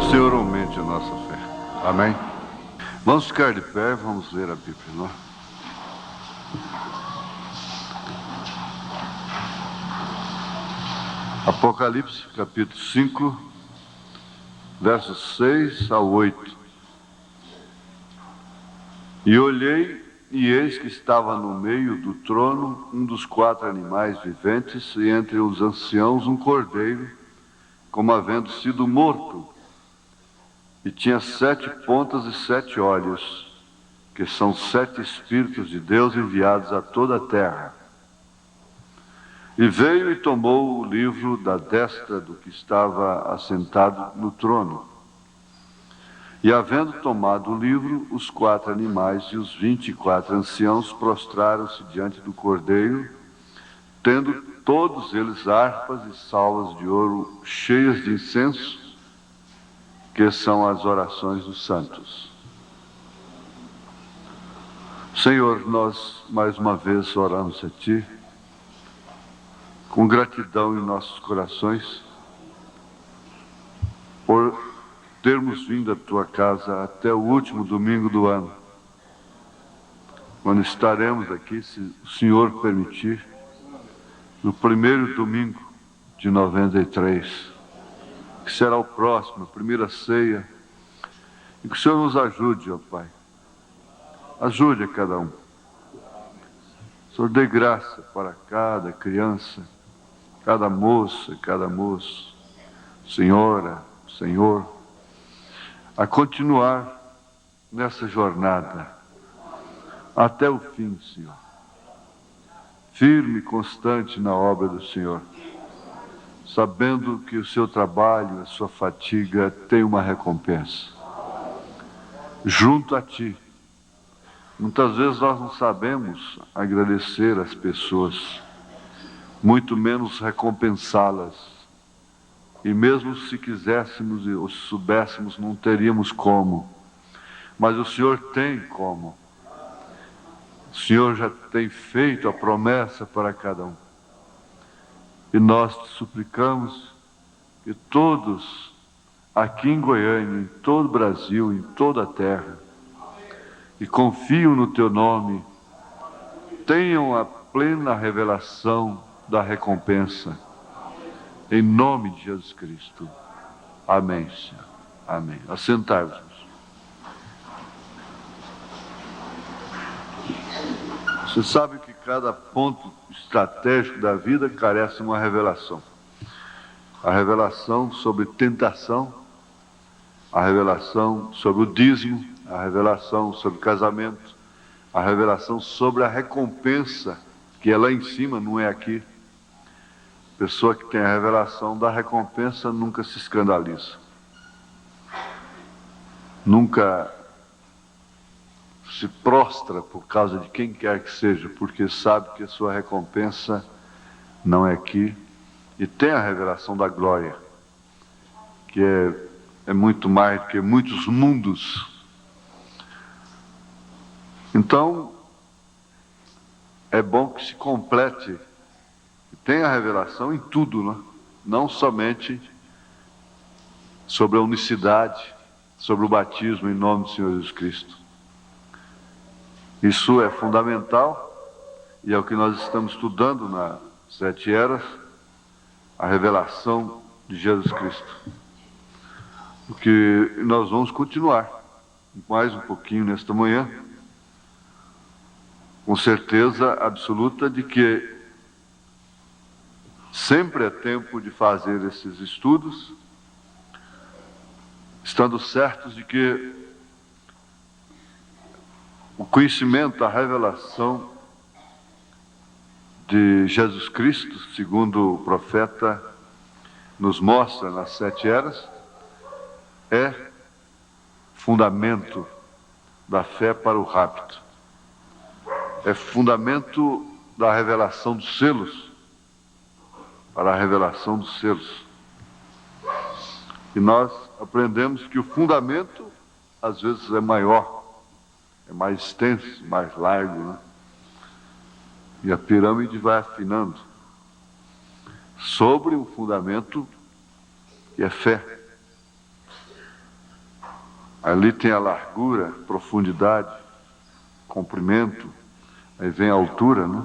Senhor aumente a nossa fé. Amém? Vamos ficar de pé, vamos ler a Bíblia, não é? Apocalipse, capítulo 5, versos 6 a 8. E olhei, e eis que estava no meio do trono um dos 4 animais viventes, e entre os anciãos um cordeiro, como havendo sido morto, e tinha 7 pontas e 7 olhos, que são 7 Espíritos de Deus enviados a toda a terra. E veio e tomou o livro da destra do que estava assentado no trono. E havendo tomado o livro, os 4 animais e os 24 anciãos prostraram-se diante do cordeiro, tendo todos eles harpas e salvas de ouro cheias de incenso, que são as orações dos santos. Senhor, nós mais uma vez oramos a Ti, com gratidão em nossos corações, por termos vindo à Tua casa até o último domingo do ano, quando estaremos aqui, se o Senhor permitir, no primeiro domingo de 93, que será o próximo, a primeira ceia, e que o Senhor nos ajude, ó Pai. Ajude a cada um. O Senhor dê graça para cada criança, cada moça, cada moço, senhora, senhor, a continuar nessa jornada até o fim, Senhor. Firme e constante na obra do Senhor, sabendo que o seu trabalho, a sua fatiga tem uma recompensa. Junto a Ti. Muitas vezes nós não sabemos agradecer as pessoas, muito menos recompensá-las. E mesmo se quiséssemos ou se soubéssemos, não teríamos como. Mas o Senhor tem como. O Senhor já tem feito a promessa para cada um. E nós te suplicamos que todos, aqui em Goiânia, em todo o Brasil, em toda a terra, e confiam no Teu nome, tenham a plena revelação da recompensa. Em nome de Jesus Cristo. Amém, Senhor. Amém. Assentai-vos. Você sabe que cada ponto estratégico da vida carece de uma revelação. A revelação sobre tentação, a revelação sobre o dízimo, a revelação sobre o casamento, a revelação sobre a recompensa, que é lá em cima, não é aqui. Pessoa que tem a revelação da recompensa nunca se escandaliza. Nunca se prostra por causa de quem quer que seja, porque sabe que a sua recompensa não é aqui. E tem a revelação da glória, que é muito mais do que muitos mundos. Então, é bom que se complete, tenha a revelação em tudo, né? Não somente sobre a unicidade, sobre o batismo em nome do Senhor Jesus Cristo. Isso é fundamental e é o que nós estamos estudando nas 7 eras, a revelação de Jesus Cristo. Porque nós vamos continuar mais um pouquinho nesta manhã, com certeza absoluta de que sempre é tempo de fazer esses estudos, estando certos de que o conhecimento, a revelação de Jesus Cristo, segundo o profeta nos mostra nas 7 eras, é fundamento da fé para o rapto. É fundamento da revelação dos selos, para a revelação dos selos. E nós aprendemos que o fundamento, às vezes, é maior, é mais extenso, mais largo, né? E a pirâmide vai afinando sobre um fundamento que é fé. Ali tem a largura, profundidade, comprimento, aí vem a altura, né?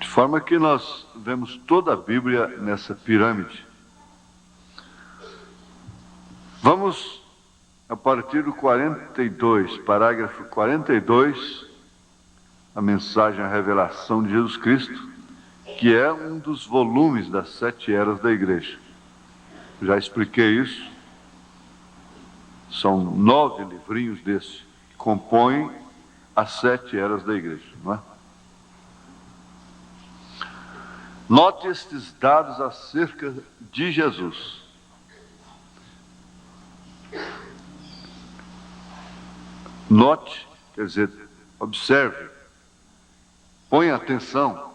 De forma que nós vemos toda a Bíblia nessa pirâmide. Vamos a partir do 42, parágrafo 42, a mensagem, a revelação de Jesus Cristo, que é um dos volumes das 7 eras da igreja. Já expliquei isso. São 9 livrinhos desses que compõem as 7 eras da igreja, não é? Note estes dados acerca de Jesus. Note, quer dizer, observe, ponha atenção,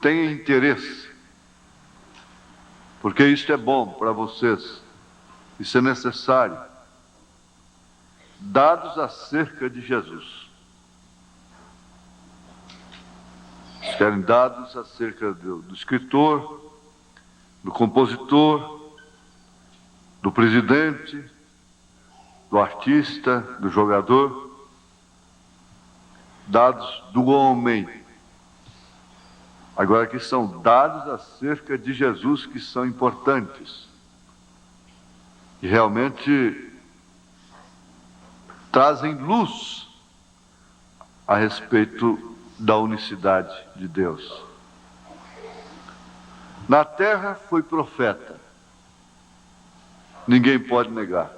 tenha interesse, porque isso é bom para vocês, isso é necessário. Dados acerca de Jesus. Vocês querem dados acerca do escritor, do compositor, do presidente, do artista, do jogador, dados do homem. Agora aqui são dados acerca de Jesus que são importantes e realmente trazem luz a respeito da unicidade de Deus. Na terra foi profeta, ninguém pode negar.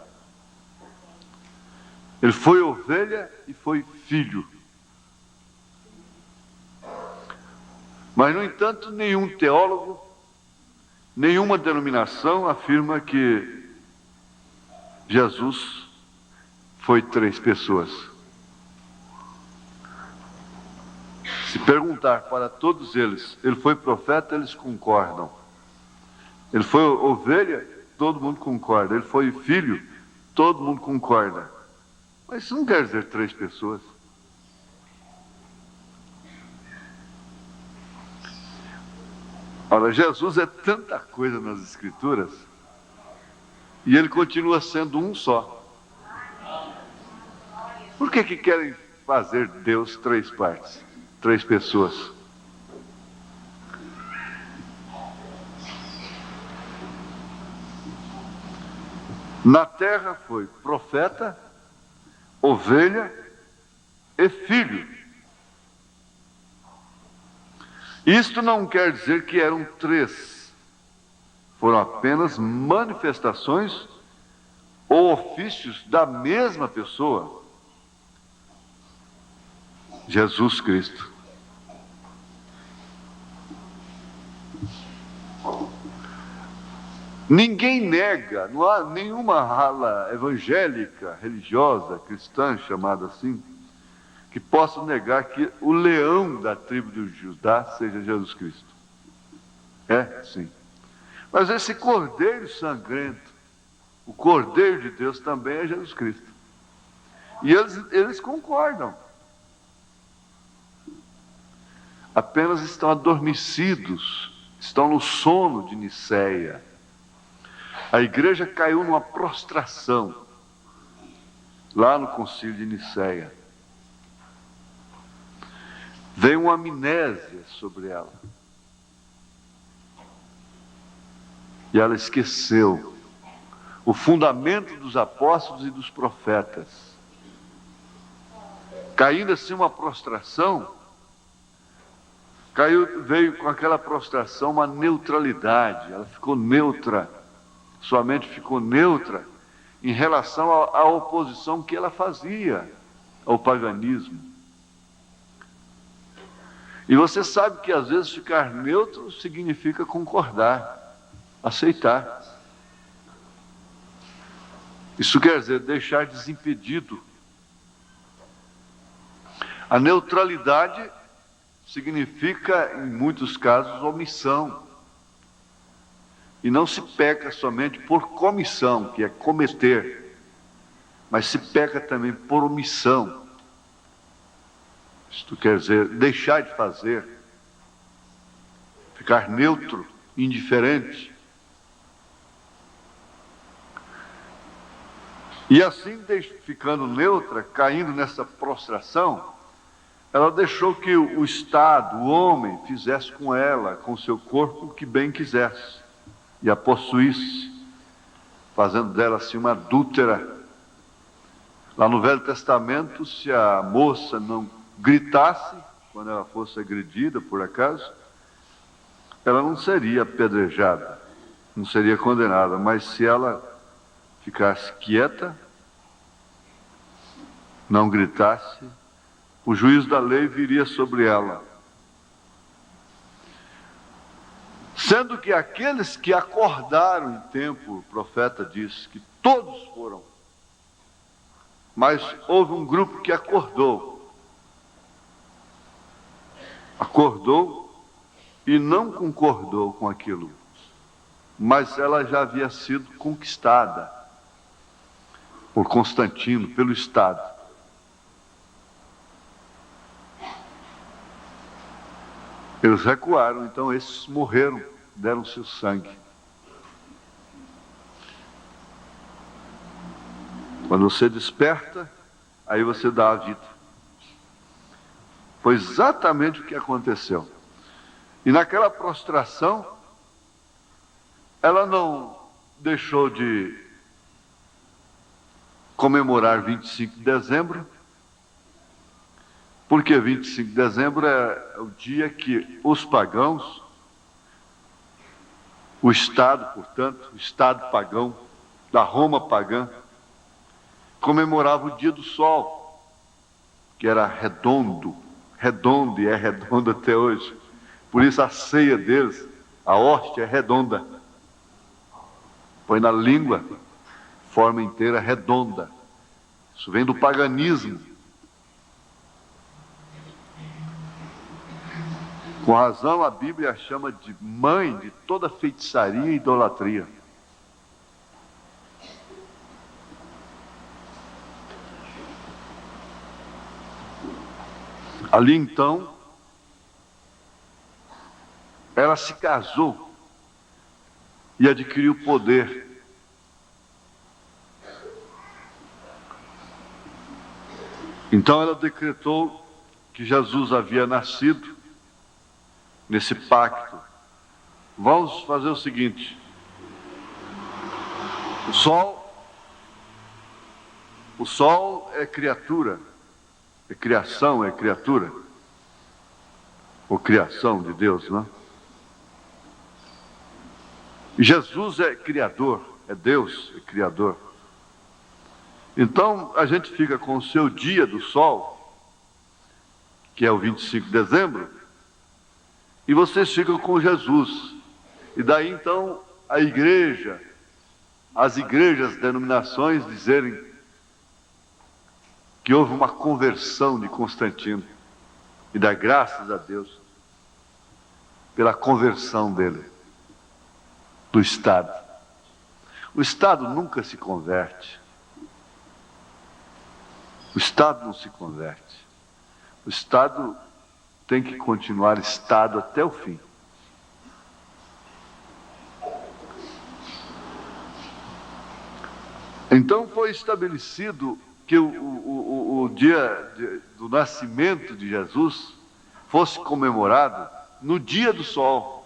Ele foi ovelha e foi filho. Mas, no entanto, nenhum teólogo, nenhuma denominação afirma que Jesus foi 3 pessoas. Se perguntar para todos eles, ele foi profeta, eles concordam. Ele foi ovelha, todo mundo concorda. Ele foi filho, todo mundo concorda. Mas isso não quer dizer 3 pessoas. Ora, Jesus é tanta coisa nas Escrituras e ele continua sendo um só. Por que querem fazer Deus 3 partes, 3 pessoas? Na terra foi profeta, ovelha e filho. Isto não quer dizer que eram 3. Foram apenas manifestações ou ofícios da mesma pessoa, Jesus Cristo. Ninguém nega, não há nenhuma ala evangélica, religiosa, cristã, chamada assim, que possa negar que o leão da tribo de Judá seja Jesus Cristo. É, sim. Mas esse cordeiro sangrento, o cordeiro de Deus também é Jesus Cristo. E eles concordam. Apenas estão adormecidos, estão no sono de Nicéia. A igreja caiu numa prostração, lá no concílio de Nicéia. Veio uma amnésia sobre ela. E ela esqueceu o fundamento dos apóstolos e dos profetas. Caindo assim uma prostração, veio com aquela prostração uma neutralidade. Ela ficou neutra, sua mente ficou neutra em relação à oposição que ela fazia ao paganismo. E você sabe que às vezes ficar neutro significa concordar, aceitar. Isso quer dizer deixar desimpedido. A neutralidade significa, em muitos casos, omissão. E não se peca somente por comissão, que é cometer, mas se peca também por omissão. Isto quer dizer deixar de fazer, ficar neutro, indiferente. E assim, ficando neutra, caindo nessa prostração, ela deixou que o Estado, o homem, fizesse com ela, com o seu corpo, o que bem quisesse, e a possuísse, fazendo dela assim uma adúltera. Lá no Velho Testamento, se a moça não gritasse, quando ela fosse agredida, por acaso, ela não seria apedrejada, não seria condenada, mas se ela ficasse quieta, não gritasse, o juízo da lei viria sobre ela. Sendo que aqueles que acordaram em tempo, o profeta diz que todos foram, mas houve um grupo que acordou e não concordou com aquilo, mas ela já havia sido conquistada por Constantino, pelo Estado. Eles recuaram, então esses morreram, deram seu sangue. Quando você desperta, aí você dá a vida. Foi exatamente o que aconteceu. E naquela prostração, ela não deixou de comemorar 25 de dezembro, porque 25 de dezembro é o dia que os pagãos, o Estado, portanto, o Estado pagão, da Roma pagã, comemorava o dia do sol, que era redondo e é redondo até hoje. Por isso a ceia deles, a hóstia é redonda. Põe na língua, forma inteira redonda. Isso vem do paganismo. Com razão, a Bíblia a chama de mãe de toda feitiçaria e idolatria. Ali então, ela se casou e adquiriu poder. Então ela decretou que Jesus havia nascido nesse pacto. Vamos fazer o seguinte: o sol é criatura, é criação, é criatura, ou criação de Deus, não é? Jesus é criador, é Deus, é criador. Então a gente fica com o seu dia do sol, que é o 25 de dezembro, e vocês ficam com Jesus. E daí então a igreja, as igrejas, denominações dizerem que houve uma conversão de Constantino, e dá graças a Deus pela conversão dele, do Estado. O Estado nunca se converte. O Estado não se converte. O Estado tem que continuar Estado até o fim. Então foi estabelecido que o dia do nascimento de Jesus fosse comemorado no dia do sol.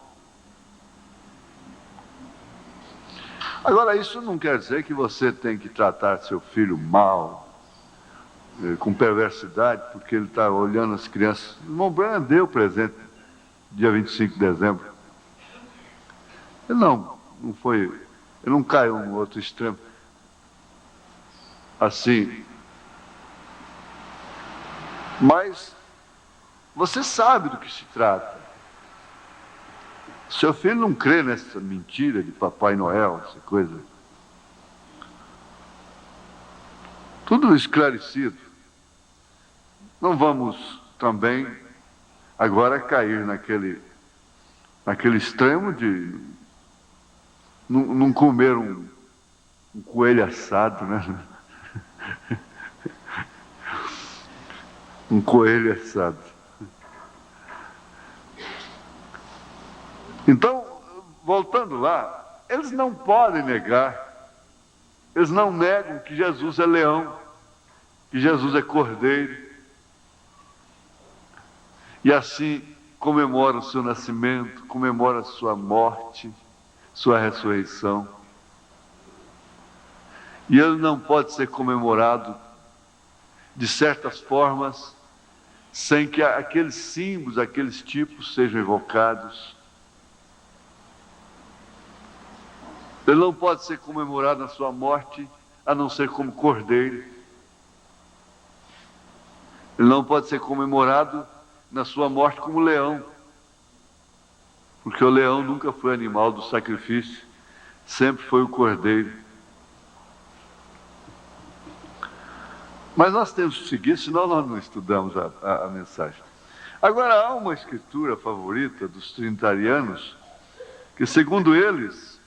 Agora, isso não quer dizer que você tem que tratar seu filho mal, com perversidade, porque ele está olhando as crianças. O irmão Branham deu presente dia 25 de dezembro. Ele não foi, ele não caiu no outro extremo. Assim. Mas você sabe do que se trata. Seu filho não crê nessa mentira de Papai Noel, essa coisa. Tudo esclarecido. Não vamos também agora cair naquele extremo de não comer um coelho assado, né? Um coelho assado. Então, voltando lá, eles não podem negar Eles não negam que Jesus é leão, que Jesus é cordeiro. E assim comemoram o seu nascimento, comemoram a sua morte, sua ressurreição. E ele não pode ser comemorado de certas formas sem que aqueles símbolos, aqueles tipos sejam evocados. Ele não pode ser comemorado na sua morte a não ser como cordeiro. Ele não pode ser comemorado na sua morte como leão, porque o leão nunca foi animal do sacrifício, sempre foi o cordeiro. Mas nós temos que seguir, senão nós não estudamos a mensagem. Agora, há uma escritura favorita dos trinitarianos, que segundo eles,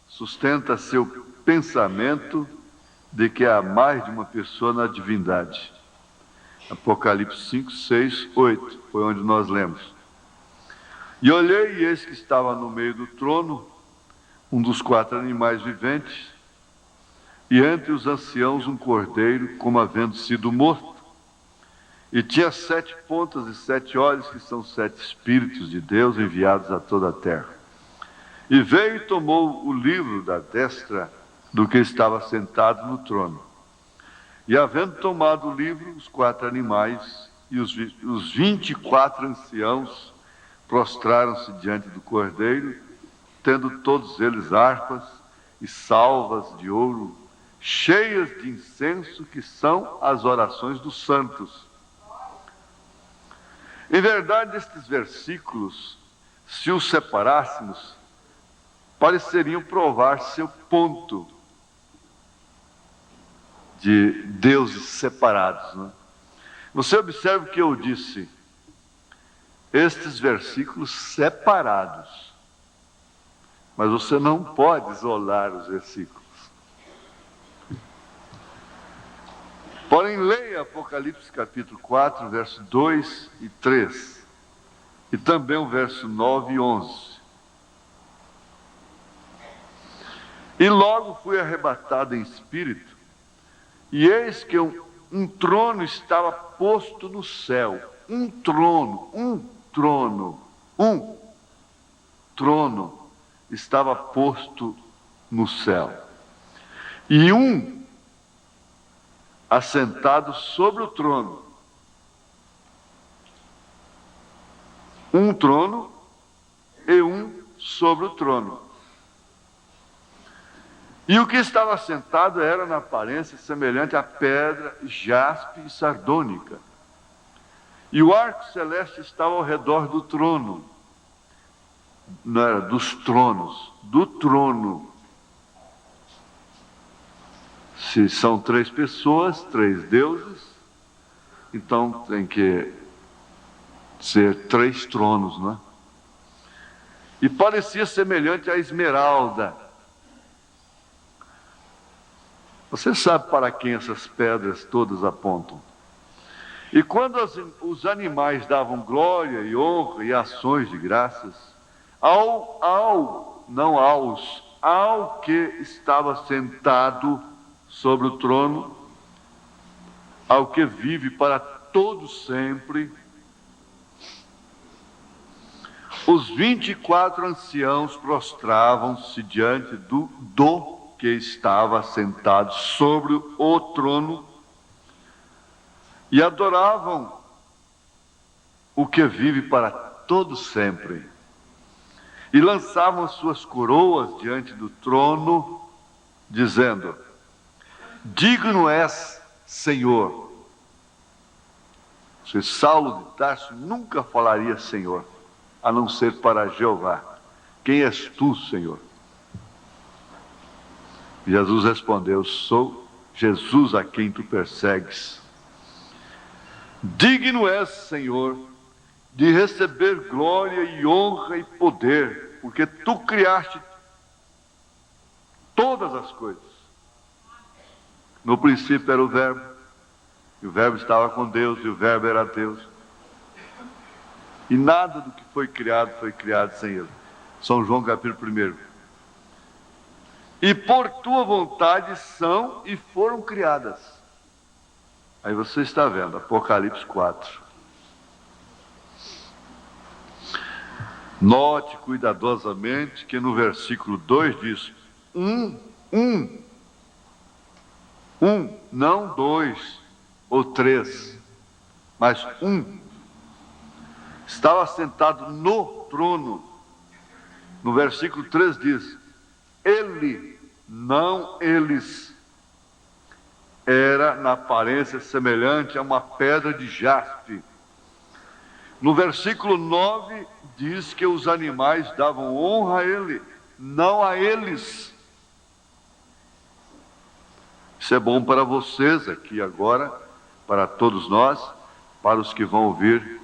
sustenta seu pensamento de que há mais de uma pessoa na divindade. Apocalipse 5, 6, 8, foi onde nós lemos. E olhei, e eis que estava no meio do trono um dos 4 animais viventes, e entre os anciãos um cordeiro, como havendo sido morto. E tinha 7 pontas e 7 olhos, que são 7 Espíritos de Deus enviados a toda a terra. E veio e tomou o livro da destra do que estava sentado no trono. E havendo tomado o livro, os 4 animais e os 24 anciãos prostraram-se diante do cordeiro, tendo todos eles harpas e salvas de ouro, cheias de incenso, que são as orações dos santos. Em verdade, estes versículos, se os separássemos, pareceriam provar seu ponto de deuses separados, né? Você observa que eu disse, estes versículos separados, mas você não pode isolar os versículos. Porém, leia Apocalipse capítulo 4, verso 2 e 3, e também o verso 9 e 11. E logo fui arrebatado em espírito, e eis que um trono estava posto no céu. Um trono estava posto no céu. E um assentado sobre o trono. Um trono e um sobre o trono. E o que estava sentado era na aparência semelhante à pedra jaspe e sardônica. E o arco celeste estava ao redor do trono. Não era dos tronos, do trono. Se são 3 pessoas, 3 deuses, então tem que ser 3 tronos, não é? E parecia semelhante à esmeralda. Você sabe para quem essas pedras todas apontam? E quando os animais davam glória e honra e ações de graças, ao que estava sentado sobre o trono, ao que vive para todo sempre, os 24 anciãos prostravam-se diante do que estava sentado sobre o trono e adoravam o que vive para todo sempre. E lançavam as suas coroas diante do trono, dizendo: digno és, Senhor. Se Saulo de Tarso nunca falaria Senhor, a não ser para Jeová. Quem és tu, Senhor? Jesus respondeu: sou Jesus a quem tu persegues. Digno és, Senhor, de receber glória e honra e poder, porque tu criaste todas as coisas. No princípio era o Verbo, e o Verbo estava com Deus, e o Verbo era Deus. E nada do que foi criado sem ele. São João capítulo 1. e por tua vontade são e foram criadas. Aí você está vendo, Apocalipse 4. Note cuidadosamente que no versículo 2 diz um, não 2 ou 3, mas um. Estava sentado no trono. No versículo 3 diz, ele, não eles, era na aparência semelhante a uma pedra de jaspe. No versículo 9 diz que os animais davam honra a ele, não a eles. Isso é bom para vocês aqui agora, para todos nós, para os que vão ouvir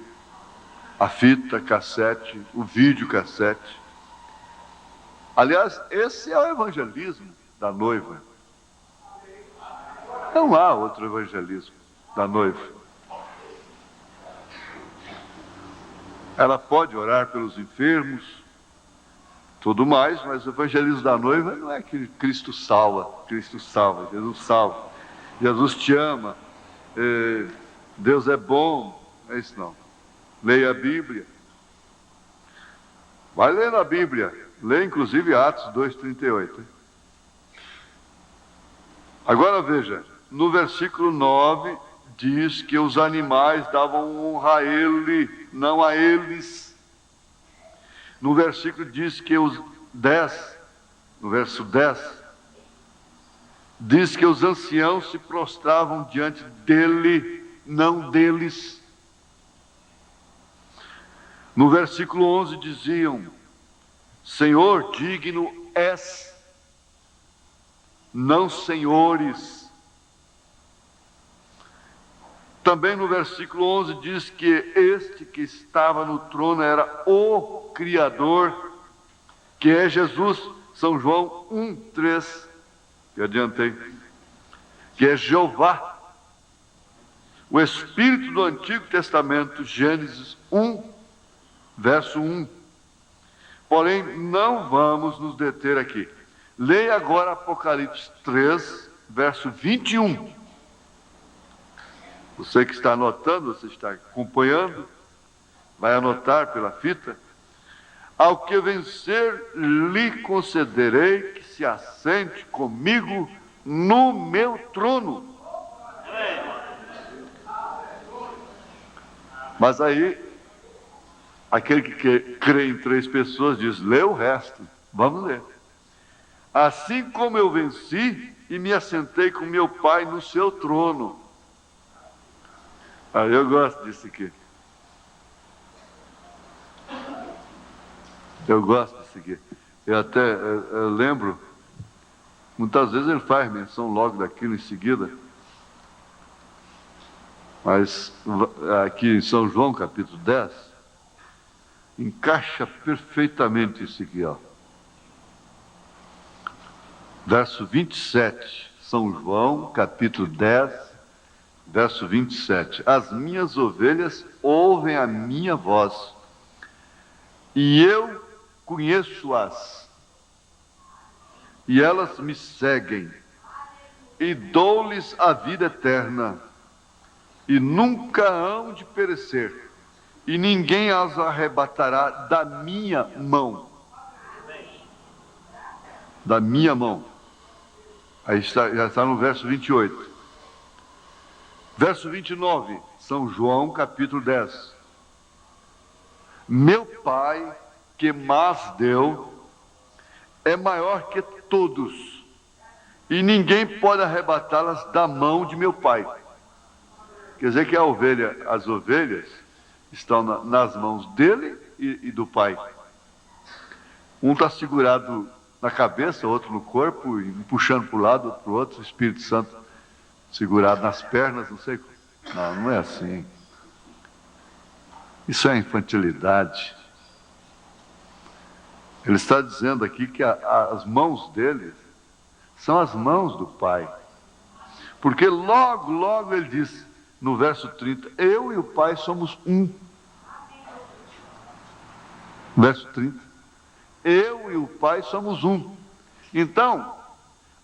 a fita cassete, o vídeo cassete. Aliás, esse é o evangelismo da noiva. Não há outro evangelismo da noiva. Ela pode orar pelos enfermos, tudo mais, mas o evangelismo da noiva não é que Cristo salva, Jesus salva, Jesus te ama, Deus é bom, é isso não. Leia a Bíblia. Vai ler a Bíblia, lê inclusive Atos 2:38. Agora veja, no versículo 9 diz que os animais davam honra a ele, não a eles. No versículo diz que no verso 10, diz que os anciãos se prostravam diante dele, não deles. No versículo 11 diziam, Senhor, digno és, não senhores. Também no versículo 11 diz que este que estava no trono era o Criador, que é Jesus, São João 1:3, que adiantei, que é Jeová, o Espírito do Antigo Testamento, Gênesis 1, verso 1. Porém, não vamos nos deter aqui. Leia agora Apocalipse 3, verso 21. Você que está anotando, você está acompanhando, vai anotar pela fita. Ao que vencer, lhe concederei que se assente comigo no meu trono. Mas aí, aquele que crê em 3 pessoas diz, lê o resto. Vamos ler. Assim como eu venci e me assentei com meu Pai no seu trono. Eu gosto disso aqui. Eu gosto disso aqui. Eu lembro, muitas vezes ele faz menção logo daquilo em seguida. Mas aqui em São João, capítulo 10, encaixa perfeitamente isso aqui, ó. Verso 27, São João, capítulo 10, verso 27. As minhas ovelhas ouvem a minha voz, e eu conheço-as, e elas me seguem, e dou-lhes a vida eterna, e nunca hão de perecer, e ninguém as arrebatará da minha mão. Da minha mão. Aí já está no verso 28. Verso 29, São João, capítulo 10. Meu Pai, que mas deu, é maior que todos, e ninguém pode arrebatá-las da mão de meu Pai. Quer dizer que as ovelhas estão nas mãos dele e do Pai. Um está segurado na cabeça, outro no corpo, e um puxando para o lado, outro para o outro, o Espírito Santo segurado nas pernas, não sei. Não é assim. Isso é infantilidade. Ele está dizendo aqui que as mãos dele são as mãos do Pai. Porque logo ele diz, no verso 30, eu e o Pai somos um. Verso 30. Eu e o Pai somos um. Então,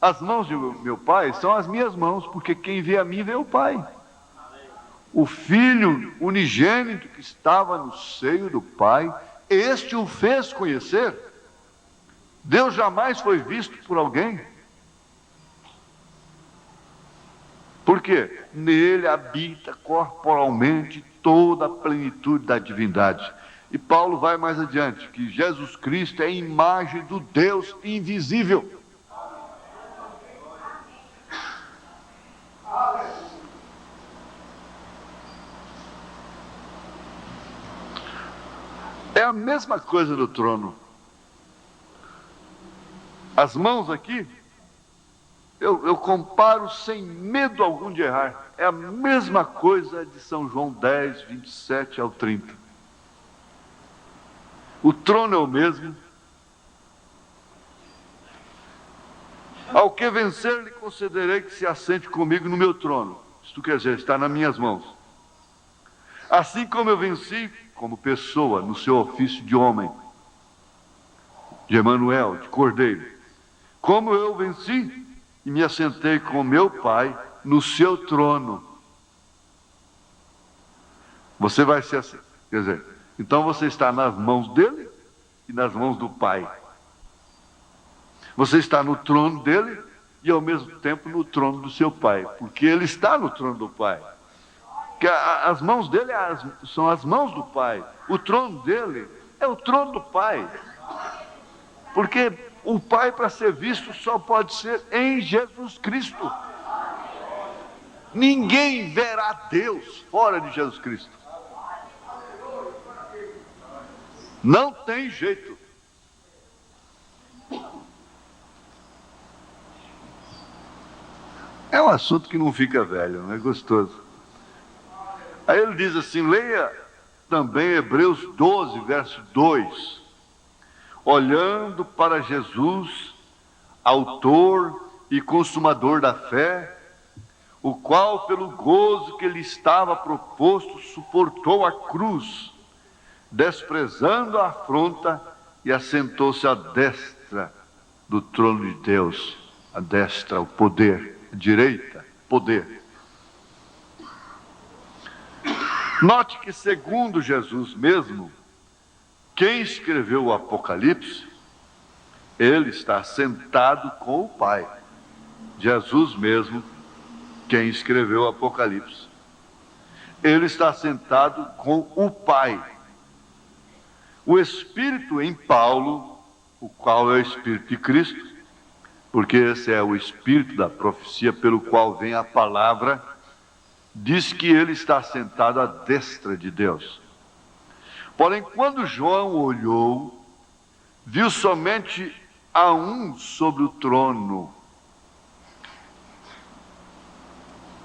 As mãos de meu Pai são as minhas mãos, porque quem vê a mim vê o Pai. O Filho unigênito que estava no seio do Pai, este o fez conhecer. Deus jamais foi visto por alguém. Por quê? Nele habita corporalmente toda a plenitude da divindade. E Paulo vai mais adiante, que Jesus Cristo é a imagem do Deus invisível. É a mesma coisa do trono. As mãos aqui, eu comparo sem medo algum de errar. É a mesma coisa de São João 10, 27 ao 30. O trono é o mesmo. Ao que vencer, lhe concederei que se assente comigo no meu trono. Isto quer dizer, está nas minhas mãos. Assim como eu venci, como pessoa, no seu ofício de homem, de Emanuel, de Cordeiro. Como eu venci e me assentei com meu Pai no seu trono. Você vai se assentar. Quer dizer, então você está nas mãos dele e nas mãos do Pai. Você está no trono dele e ao mesmo tempo no trono do seu Pai, porque ele está no trono do Pai. Que as mãos dele são as mãos do Pai. O trono dele é o trono do Pai. Porque o Pai, para ser visto, só pode ser em Jesus Cristo. Ninguém verá Deus fora de Jesus Cristo. Não tem jeito. É um assunto que não fica velho, não é gostoso. Aí ele diz assim, leia também Hebreus 12, verso 2. Olhando para Jesus, autor e consumador da fé, o qual pelo gozo que lhe estava proposto suportou a cruz, desprezando a afronta, e assentou-se à destra do trono de Deus. A destra, o poder, a direita, poder. Note que segundo Jesus mesmo, quem escreveu o Apocalipse, ele está sentado com o Pai. Jesus mesmo, quem escreveu o Apocalipse. Ele está sentado com o Pai. O Espírito em Paulo, o qual é o Espírito de Cristo, porque esse é o Espírito da profecia pelo qual vem a palavra, diz que ele está sentado à destra de Deus. Porém, quando João olhou, viu somente a um sobre o trono.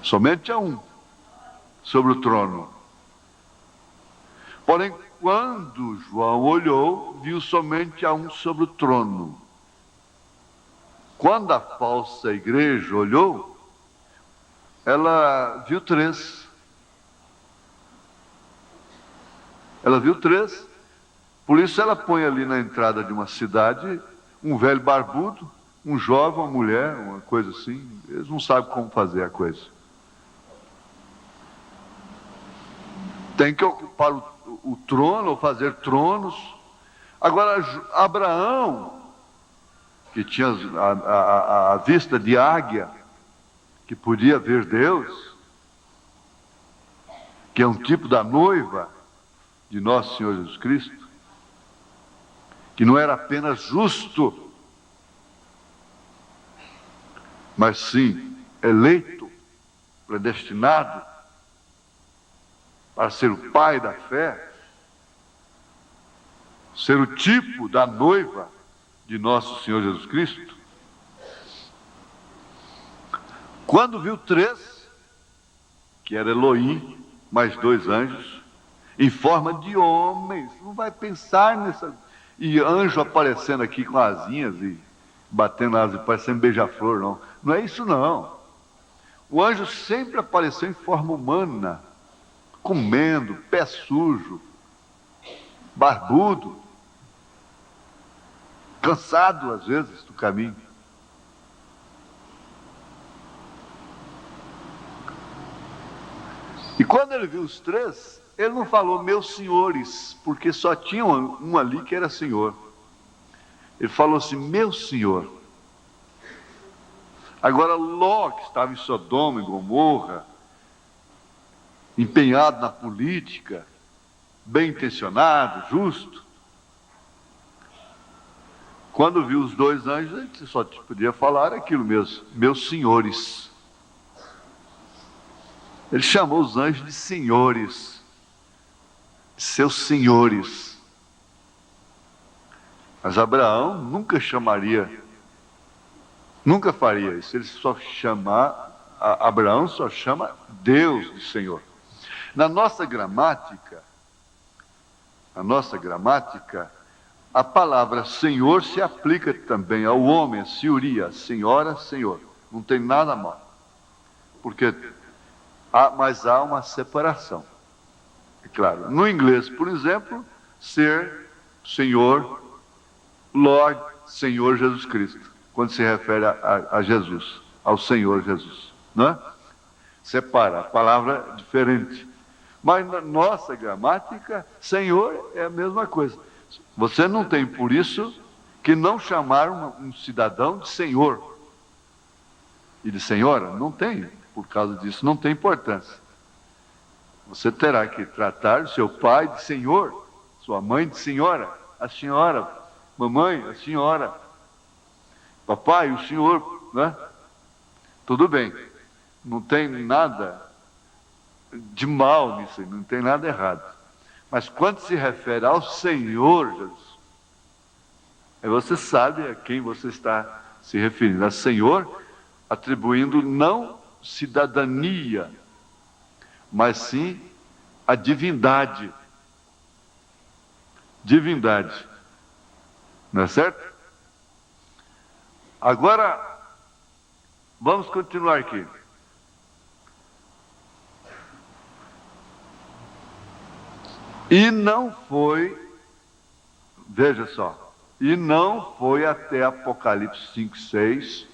Somente a um sobre o trono. Porém, quando João olhou, viu somente a um sobre o trono. Quando a falsa igreja olhou, ela viu três. Ela viu três. Por isso ela põe ali na entrada de uma cidade um velho barbudo, um jovem, uma mulher, uma coisa assim. Eles não sabem como fazer a coisa. Tem que ocupar o trono, ou fazer tronos. Agora, Abraão, que tinha a vista de águia, que podia ver Deus, que é um tipo da noiva de nosso Senhor Jesus Cristo, que não era apenas justo, mas sim eleito, predestinado para ser o pai da fé, ser o tipo da noiva de nosso Senhor Jesus Cristo. Quando viu três, que era Elohim, mais dois anjos, em forma de homens, não vai pensar nessa... E anjo aparecendo aqui com asinhas e batendo asas, parecendo beija-flor, não. Não é isso, não. O anjo sempre apareceu em forma humana, comendo, pé sujo, barbudo, cansado às vezes do caminho. E quando ele viu os três, ele não falou meus senhores, porque só tinha um ali que era senhor. Ele falou assim, meu senhor. Agora Ló, que estava em Sodoma e Gomorra, empenhado na política, bem intencionado, justo, quando viu os dois anjos, ele só podia falar aquilo mesmo, meus senhores. Ele chamou os anjos de senhores, de seus senhores. Mas Abraão nunca faria isso. Ele só Abraão só chama Deus de Senhor. Na nossa gramática, a palavra Senhor se aplica também ao homem, a senhoria, a senhora, Senhor. Não tem nada mal. Mas há uma separação. É claro, no inglês, por exemplo, ser Senhor, Lord, Senhor Jesus Cristo, quando se refere a Jesus, ao Senhor Jesus, não é? Separa, a palavra é diferente. Mas na nossa gramática, Senhor é a mesma coisa. Você não tem, por isso, que não chamar um cidadão de senhor e de senhora. Não tem, por causa disso, não tem importância. Você terá que tratar seu pai de senhor, sua mãe de senhora, a senhora, mamãe, a senhora, papai, o senhor, né? Tudo bem, não tem nada de mal nisso, não tem nada errado. Mas quando se refere ao Senhor Jesus, aí você sabe a quem você está se referindo. A Senhor, atribuindo não cidadania, mas sim a divindade. Divindade. Não é certo? Agora, vamos continuar aqui. E não foi, veja só, e não foi até Apocalipse 5, 6,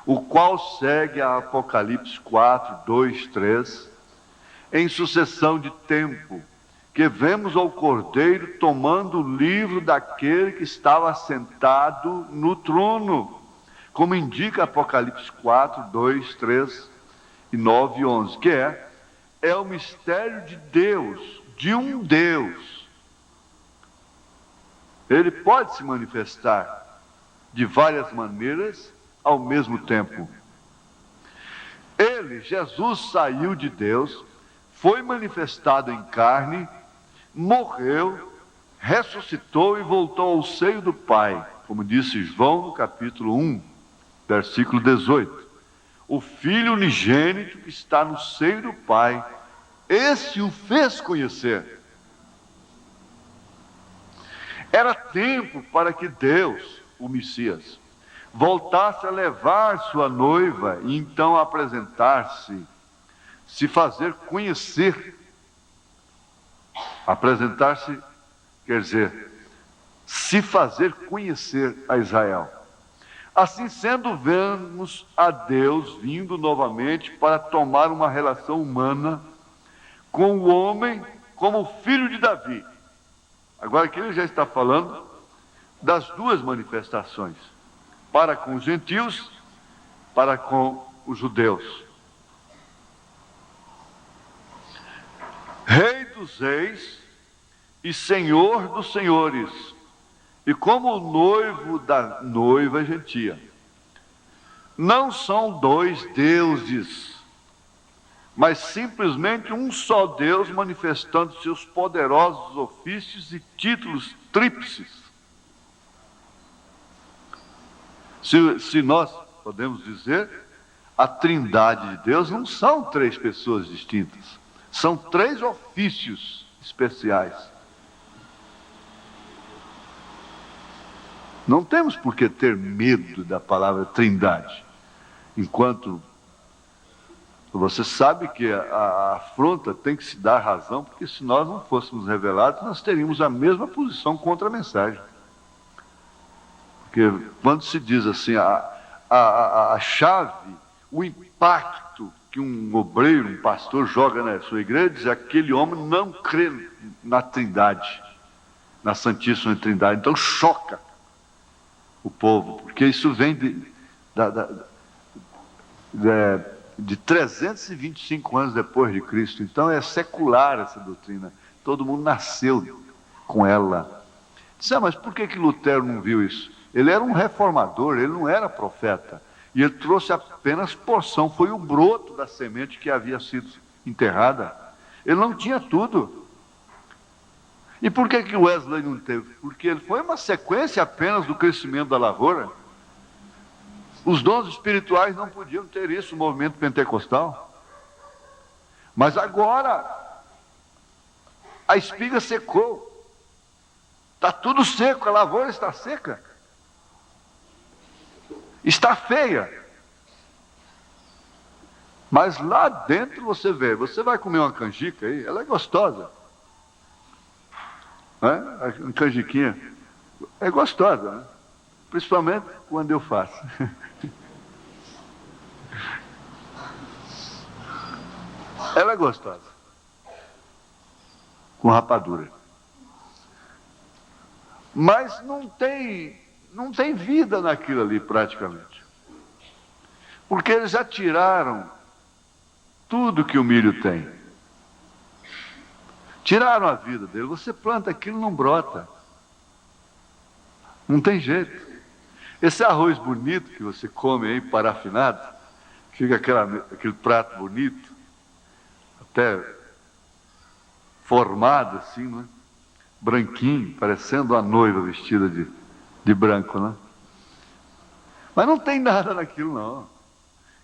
o qual segue a Apocalipse 4, 2, 3, em sucessão de tempo, que vemos ao Cordeiro tomando o livro daquele que estava sentado no trono, como indica Apocalipse 4, 2, 3 e 9 e 11, que é o mistério de Deus, de um Deus. Ele pode se manifestar de várias maneiras ao mesmo tempo. Ele, Jesus, saiu de Deus, foi manifestado em carne, morreu, ressuscitou e voltou ao seio do Pai, como disse João no capítulo 1, versículo 18. O Filho unigênito que está no seio do Pai, esse o fez conhecer. Era tempo para que Deus, o Messias, voltasse a levar sua noiva e então apresentar-se, se fazer conhecer. Apresentar-se quer dizer se fazer conhecer a Israel. Assim sendo, vemos a Deus vindo novamente para tomar uma relação humana com o homem como o filho de Davi. Agora aqui ele já está falando das duas manifestações, para com os gentios, para com os judeus. Rei dos reis e Senhor dos senhores, e como o noivo da noiva gentia. Não são dois deuses, mas simplesmente um só Deus manifestando seus poderosos ofícios e títulos tríplices. Se nós podemos dizer, a trindade de Deus não são três pessoas distintas, são três ofícios especiais. Não temos por que ter medo da palavra trindade, enquanto você sabe que a afronta tem que se dar razão, porque se nós não fôssemos revelados, nós teríamos a mesma posição contra a mensagem. Porque quando se diz assim, a chave, o impacto que um obreiro, um pastor joga na sua igreja, diz: aquele homem não crê na Trindade, na Santíssima Trindade. Então choca o povo, porque isso vem de 325 anos depois de Cristo. Então é secular essa doutrina, todo mundo nasceu com ela. Diz: mas por que Lutero não viu isso? Ele era um reformador, ele não era profeta, e ele trouxe apenas porção, foi o broto da semente que havia sido enterrada. Ele não tinha tudo. E por que Wesley não teve? Porque ele foi uma sequência apenas do crescimento da lavoura. Os dons espirituais não podiam ter isso no movimento pentecostal. Mas agora a espiga secou. Está tudo seco, a lavoura está seca. Está feia. Mas lá dentro você vê, você vai comer uma canjica aí, ela é gostosa. A canjiquinha é gostosa, né? Principalmente quando eu faço. Ela é gostosa. Com rapadura. Mas não tem vida naquilo ali praticamente. Porque eles já tiraram tudo que o milho tem. Tiraram a vida dele. Você planta aquilo, não brota. Não tem jeito. Esse arroz bonito que você come aí, parafinado, fica aquele prato bonito, até formado assim, né? Branquinho, parecendo uma noiva vestida de branco, né? Mas não tem nada naquilo, não.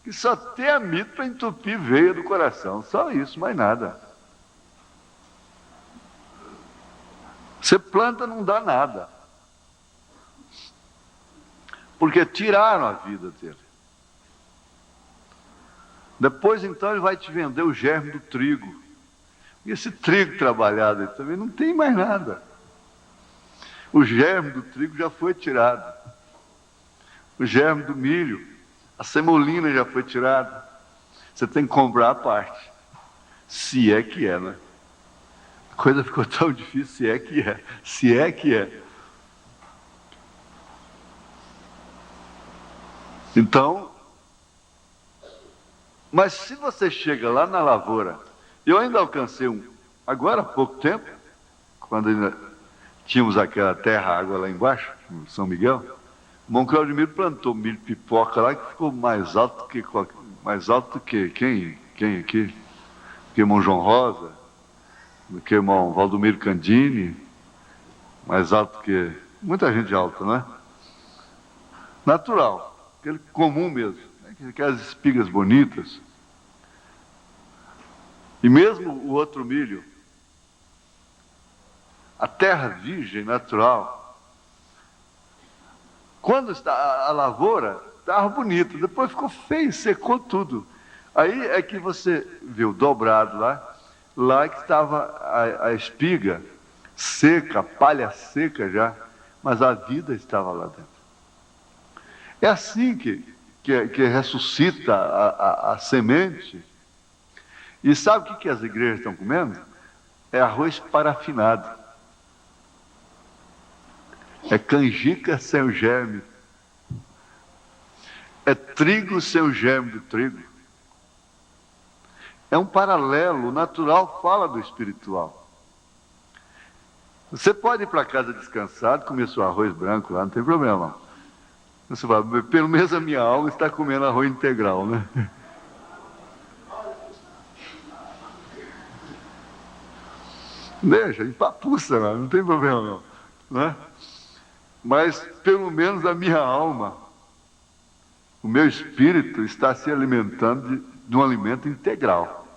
Que só tem amido para entupir veia do coração. Só isso, mais nada. Você planta, não dá nada. Porque tiraram a vida dele. Depois, então, ele vai te vender o germe do trigo. E esse trigo trabalhado aí também não tem mais nada. O germe do trigo já foi tirado. O germe do milho, a semolina já foi tirada. Você tem que comprar a parte. Se é que é, né? A coisa ficou tão difícil, se é que é. Se é que é. Então, mas se você chega lá na lavoura, eu ainda alcancei agora há pouco tempo, quando ainda tínhamos aquela terra-água lá embaixo, no São Miguel, o Mão Claudemiro plantou milho pipoca lá que ficou mais alto do que quem aqui? Do que irmão João Rosa, do que irmão Valdomiro Candini, mais alto que muita gente alta, não é? Natural, aquele comum mesmo, aquelas espigas bonitas. E mesmo o outro milho, a terra virgem, natural, quando está a lavoura, estava bonita, depois ficou feio, secou tudo. Aí é que você viu dobrado lá que estava a espiga seca, a palha seca já, mas a vida estava lá dentro. É assim que ressuscita a semente. E sabe o que as igrejas estão comendo? É arroz parafinado. É canjica sem o germe. É trigo sem o germe do trigo. É um paralelo, o natural fala do espiritual. Você pode ir para casa descansado, comer seu arroz branco lá, não tem problema não. Você fala, pelo menos a minha alma está comendo arroz integral, né? Deixa, empapuça, não tem problema não, né? Mas pelo menos a minha alma, o meu espírito está se alimentando de um alimento integral,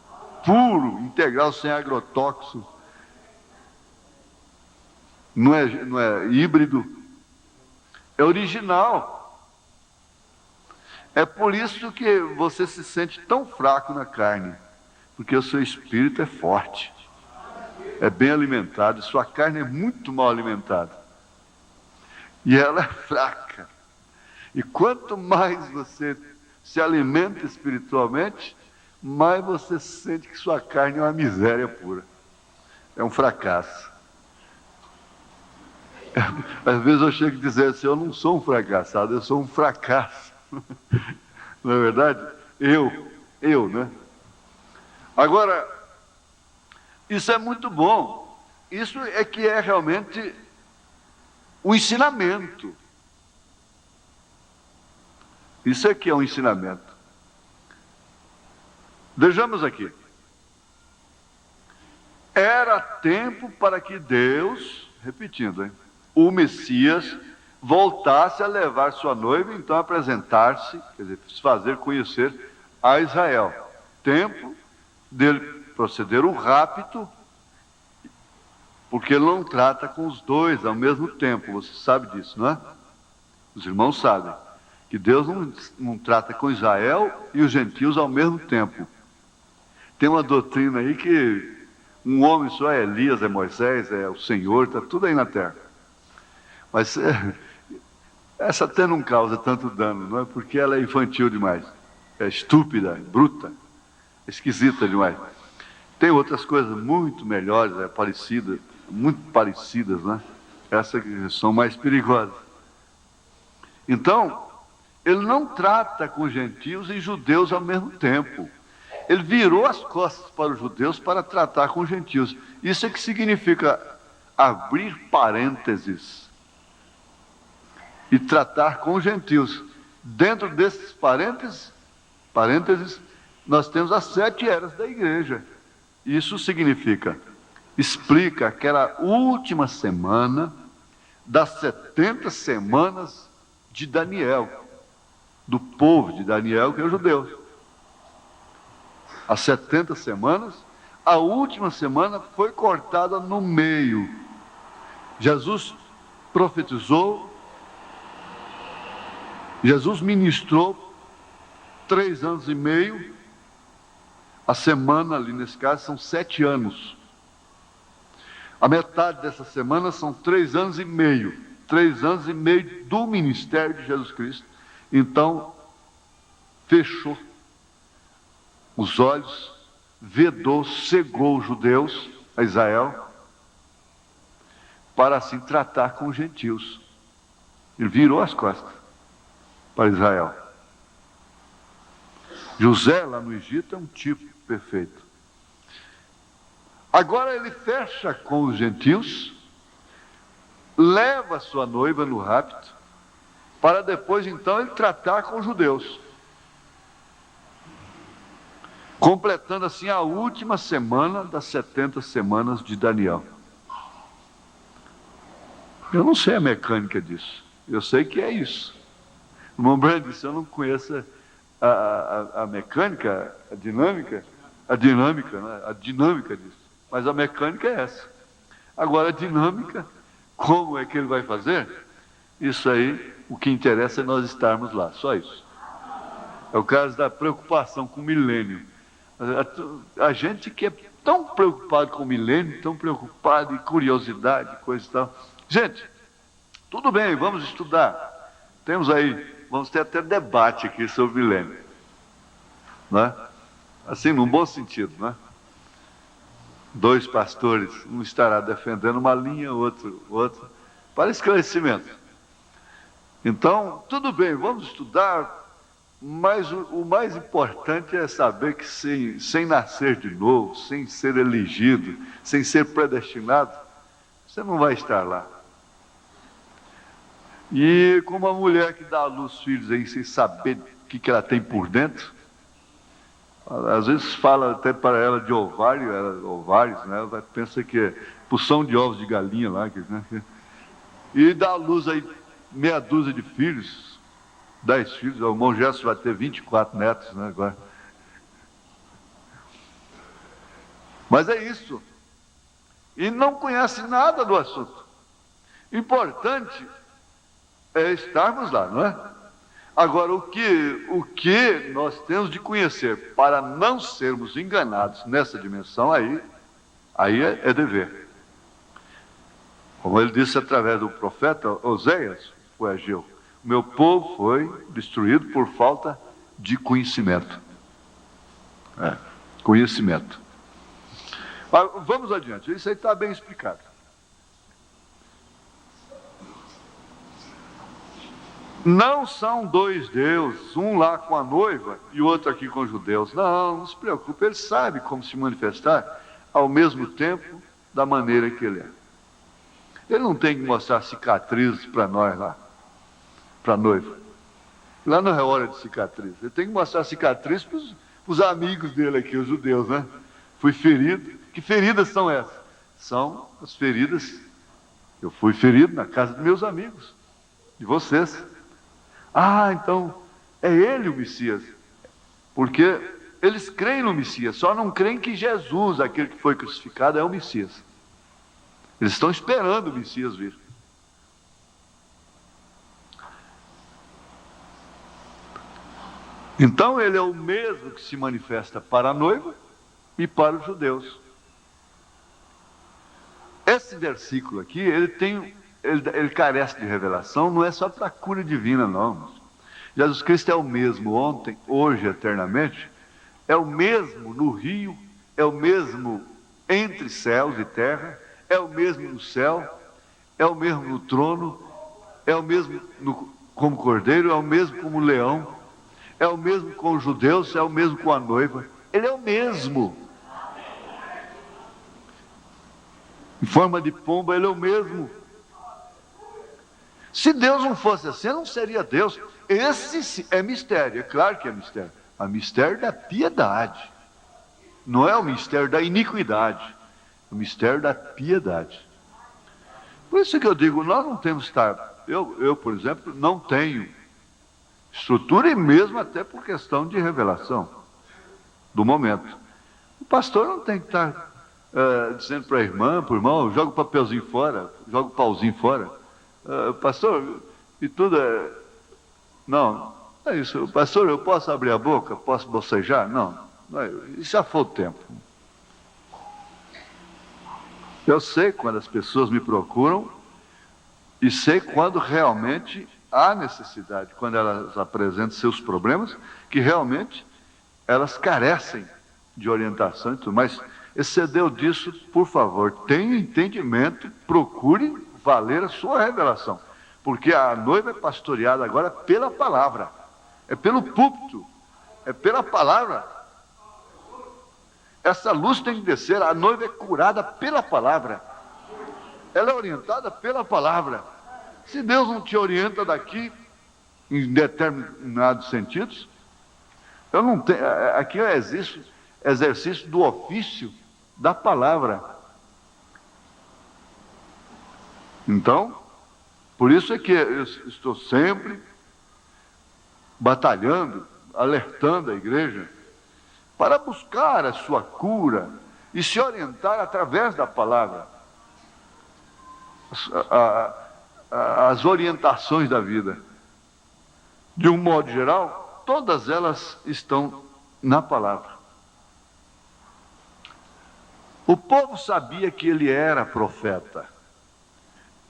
puro, integral, sem agrotóxico. Não é híbrido, é original. É por isso que você se sente tão fraco na carne, porque o seu espírito é forte, é bem alimentado, sua carne é muito mal alimentada. E ela é fraca. E quanto mais você se alimenta espiritualmente, mais você sente que sua carne é uma miséria pura. É um fracasso. Às vezes eu chego a dizer assim, eu não sou um fracassado, eu sou um fracasso. Não é verdade? Eu, né? Agora, isso é muito bom. Isso é que é realmente o ensinamento. Isso é que é um ensinamento. Vejamos aqui. Era tempo para que Deus, repetindo, hein, o Messias voltasse a levar sua noiva, então apresentar-se, quer dizer, fazer conhecer a Israel. Tempo dele proceder o rapto, porque ele não trata com os dois ao mesmo tempo, você sabe disso, não é? Os irmãos sabem que Deus não trata com Israel e os gentios ao mesmo tempo. Tem uma doutrina aí que um homem só é Elias, é Moisés, é o Senhor, está tudo aí na terra. Mas essa até não causa tanto dano, não é? Porque ela é infantil demais, é estúpida, é bruta, é esquisita demais. Tem outras coisas muito melhores, parecidas, muito parecidas, né? Essas que são mais perigosas. Então, ele não trata com gentios e judeus ao mesmo tempo. Ele virou as costas para os judeus para tratar com os gentios. Isso é que significa abrir parênteses e tratar com os gentios. Dentro desses parênteses, nós temos as 7 eras da igreja. Isso significa, explica aquela última semana das 70 semanas de Daniel, do povo de Daniel, que é o judeu. As 70 semanas, a última semana foi cortada no meio. Jesus profetizou, Jesus ministrou 3 anos e meio, a semana ali nesse caso são 7 anos. A metade dessa semana são 3 anos e meio. 3 anos e meio do ministério de Jesus Cristo. Então, fechou os olhos, vedou, cegou os judeus, a Israel, para assim tratar com os gentios. Ele virou as costas para Israel. José, lá no Egito, é um tipo perfeito. Agora ele fecha com os gentios, leva sua noiva no rapto, para depois então ele tratar com os judeus. Completando assim a última semana das 70 semanas de Daniel. Eu não sei a mecânica disso. Eu sei que é isso. O irmão Brand disse, eu não conheço a mecânica, a dinâmica, né? A dinâmica disso. Mas a mecânica é essa. Agora a dinâmica, como é que ele vai fazer? Isso aí, o que interessa é nós estarmos lá, só isso. É o caso da preocupação com o milênio. A gente que é tão preocupado com o milênio, tão preocupado em curiosidade, coisa e tal. Gente, tudo bem, vamos estudar. Temos aí, vamos ter até debate aqui sobre o milênio. Não é? Assim, num bom sentido, não é? 2 pastores, um estará defendendo uma linha, outro, para esclarecimento. Então, tudo bem, vamos estudar. Mas o mais importante é saber que sem nascer de novo, sem ser elegido, sem ser predestinado, você não vai estar lá. E como a mulher que dá à luz filhos aí, sem saber o que ela tem por dentro, às vezes fala até para ela de ovários, né? Ela pensa que é porção de ovos de galinha lá, né? E dá à luz aí meia dúzia de filhos, 10 filhos, o irmão Gerson vai ter 24 netos, né, agora. Mas é isso. E não conhece nada do assunto. Importante é estarmos lá, não é? Agora, o que nós temos de conhecer para não sermos enganados nessa dimensão, aí é dever. Como ele disse através do profeta Oséias, o Ageu, o meu povo foi destruído por falta de conhecimento. Conhecimento. Mas vamos adiante, isso aí está bem explicado. Não são dois deuses, um lá com a noiva e o outro aqui com os judeus. Não se preocupe, ele sabe como se manifestar ao mesmo tempo da maneira que ele é. Ele não tem que mostrar cicatrizes para nós lá, para a noiva. Lá não é hora de cicatriz. Ele tem que mostrar cicatriz para os amigos dele aqui, os judeus, né? Fui ferido. Que feridas são essas? São as feridas. Eu fui ferido na casa dos meus amigos, de vocês. Ah, então é ele o Messias. Porque eles creem no Messias, só não creem que Jesus, aquele que foi crucificado, é o Messias. Eles estão esperando o Messias vir. Então ele é o mesmo que se manifesta para a noiva e para os judeus. Esse versículo aqui, ele carece de revelação, não é só para a cura divina, não. Jesus Cristo é o mesmo ontem, hoje, eternamente. É o mesmo no rio, é o mesmo entre céus e terra, é o mesmo no céu, é o mesmo no trono, é o mesmo como cordeiro, é o mesmo como leão, é o mesmo com os judeus, é o mesmo com a noiva. Ele é o mesmo. Em forma de pomba, ele é o mesmo. Se Deus não fosse assim, não seria Deus. Esse é mistério, é claro que é mistério. É o mistério da piedade. Não é o mistério da iniquidade. É o mistério da piedade. Por isso que eu digo, nós não temos que estar... Eu, por exemplo, não tenho estrutura e mesmo até por questão de revelação do momento. O pastor não tem que estar dizendo para a irmã, para o irmão, joga o papelzinho fora, joga o pauzinho fora. Pastor, e tudo é... Não, é isso. Pastor, eu posso abrir a boca? Posso bocejar? Não, isso já foi o tempo. Eu sei quando as pessoas me procuram e sei quando realmente há necessidade, quando elas apresentam seus problemas, que realmente elas carecem de orientação e tudo. Mas excedeu disso, por favor, tenha entendimento, procure valer a sua revelação. Porque a noiva é pastoreada agora pela palavra, é pelo púlpito, é pela palavra. Essa luz tem que descer, a noiva é curada pela palavra, ela é orientada pela palavra. Se Deus não te orienta daqui, em determinados sentidos, eu não tenho, aqui é exercício do ofício da palavra. Então, por isso é que eu estou sempre batalhando, alertando a igreja, para buscar a sua cura e se orientar através da palavra. As orientações da vida, de um modo geral, todas elas estão na palavra. O povo sabia que ele era profeta.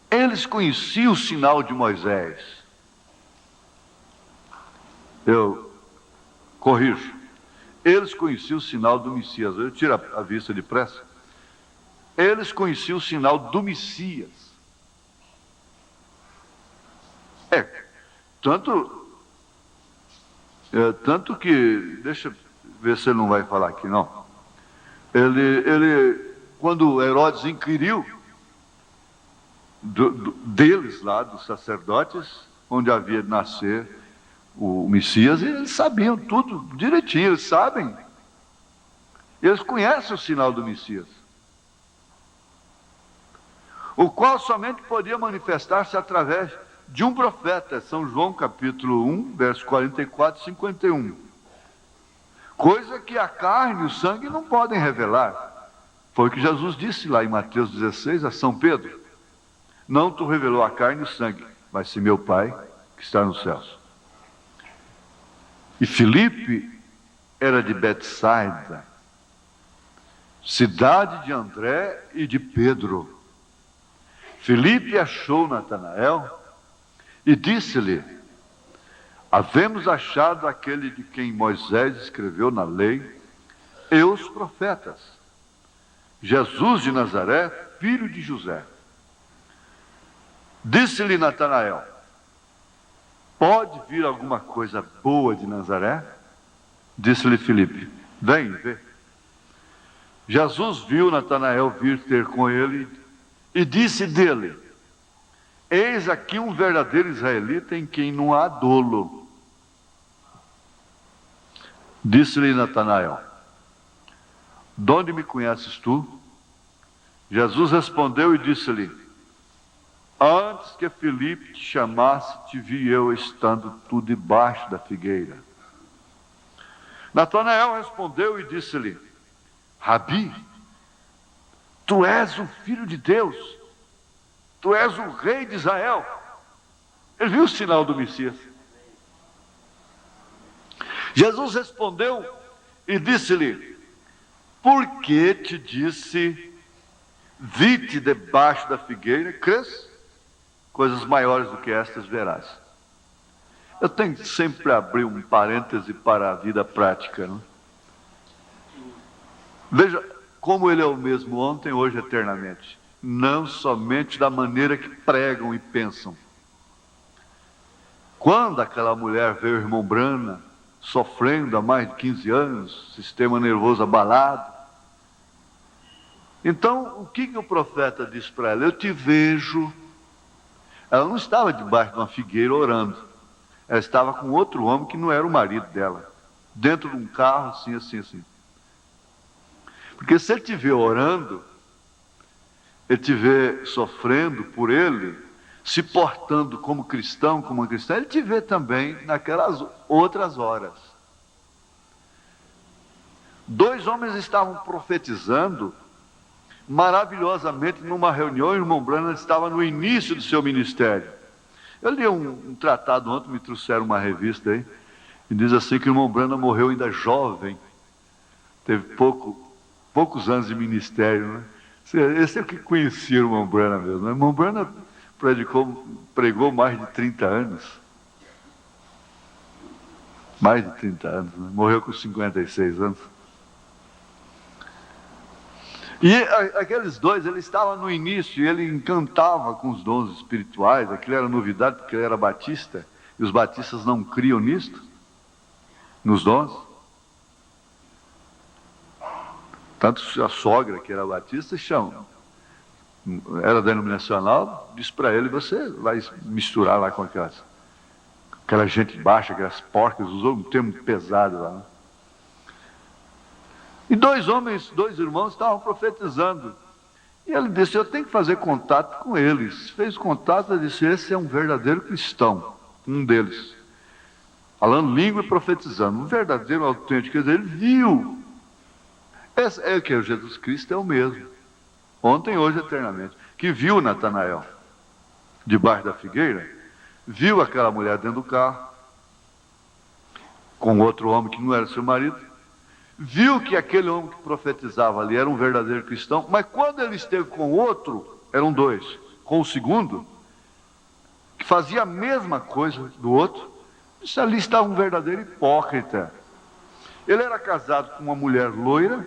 Eles conheciam o sinal de Moisés. Eu corrijo. Eles conheciam o sinal do Messias. Eu tiro a vista depressa. Eles conheciam o sinal do Messias. Tanto que, deixa eu ver se ele não vai falar aqui, não. Quando Herodes inquiriu deles lá, dos sacerdotes, onde havia de nascer o Messias, eles sabiam tudo direitinho, eles sabem. Eles conhecem o sinal do Messias, o qual somente podia manifestar-se através de um profeta. São João capítulo 1, versos 44 e 51. Coisa que a carne e o sangue não podem revelar. Foi o que Jesus disse lá em Mateus 16 a São Pedro. Não te revelou a carne e o sangue, mas sim meu Pai que está nos céus. E Filipe era de Betsaida, cidade de André e de Pedro. Filipe achou Natanael e disse-lhe: havemos achado aquele de quem Moisés escreveu na lei e os profetas. Jesus de Nazaré, filho de José. Disse-lhe Natanael: pode vir alguma coisa boa de Nazaré? Disse-lhe Filipe: vem, vê. Jesus viu Natanael vir ter com ele e disse dele: eis aqui um verdadeiro israelita em quem não há dolo. Disse-lhe Natanael: de onde me conheces tu? Jesus respondeu e disse-lhe: antes que Filipe te chamasse, te vi eu estando tu debaixo da figueira. Natanael respondeu e disse-lhe: Rabi, tu és o Filho de Deus, tu és o Rei de Israel. Ele viu o sinal do Messias. Jesus respondeu e disse-lhe: por que te disse, vi-te debaixo da figueira, crês? Coisas maiores do que estas verás. Eu tenho que sempre abrir um parêntese para a vida prática, não? Veja como ele é o mesmo ontem, hoje, eternamente. Não somente da maneira que pregam e pensam. Quando aquela mulher veio, o irmão Brana, sofrendo há mais de 15 anos, sistema nervoso abalado. Então, o que o profeta disse para ela? Eu te vejo. Ela não estava debaixo de uma figueira orando. Ela estava com outro homem que não era o marido dela. Dentro de um carro, assim, assim, assim. Porque se ele te vê orando, ele te vê sofrendo por ele, se portando como cristão, como uma cristã, ele te vê também naquelas outras horas. Dois homens estavam profetizando maravilhosamente numa reunião, e o irmão Branham estava no início do seu ministério. Eu li um tratado ontem, me trouxeram uma revista aí, e diz assim que o irmão Branham morreu ainda jovem, teve poucos anos de ministério, né? Esse é o que conhecia o irmão Branham mesmo, né? O irmão Branham pregou mais de 30 anos. Mais de 30 anos, né? Morreu com 56 anos. E aqueles dois, ele estava no início, e ele encantava com os dons espirituais. Aquilo era novidade, porque ele era batista, e os batistas não criam nisto, nos dons. Tanto a sogra, que era batista, era denominacional, disse para ele: você vai misturar lá com aquela gente baixa, aquelas porcas, usou um termo pesado lá, né? E dois irmãos estavam profetizando. E ele disse: eu tenho que fazer contato com eles. Fez contato e disse: esse é um verdadeiro cristão, um deles. Falando língua e profetizando. Um verdadeiro, autêntico. Quer dizer, ele viu. Esse é que Jesus Cristo é o mesmo. Ontem, hoje, eternamente. Que viu Natanael debaixo da figueira. Viu aquela mulher dentro do carro. Com outro homem que não era seu marido. Viu que aquele homem que profetizava ali era um verdadeiro cristão, mas quando ele esteve com o outro, eram dois, com o segundo, que fazia a mesma coisa do outro, isso ali estava um verdadeiro hipócrita. Ele era casado com uma mulher loira,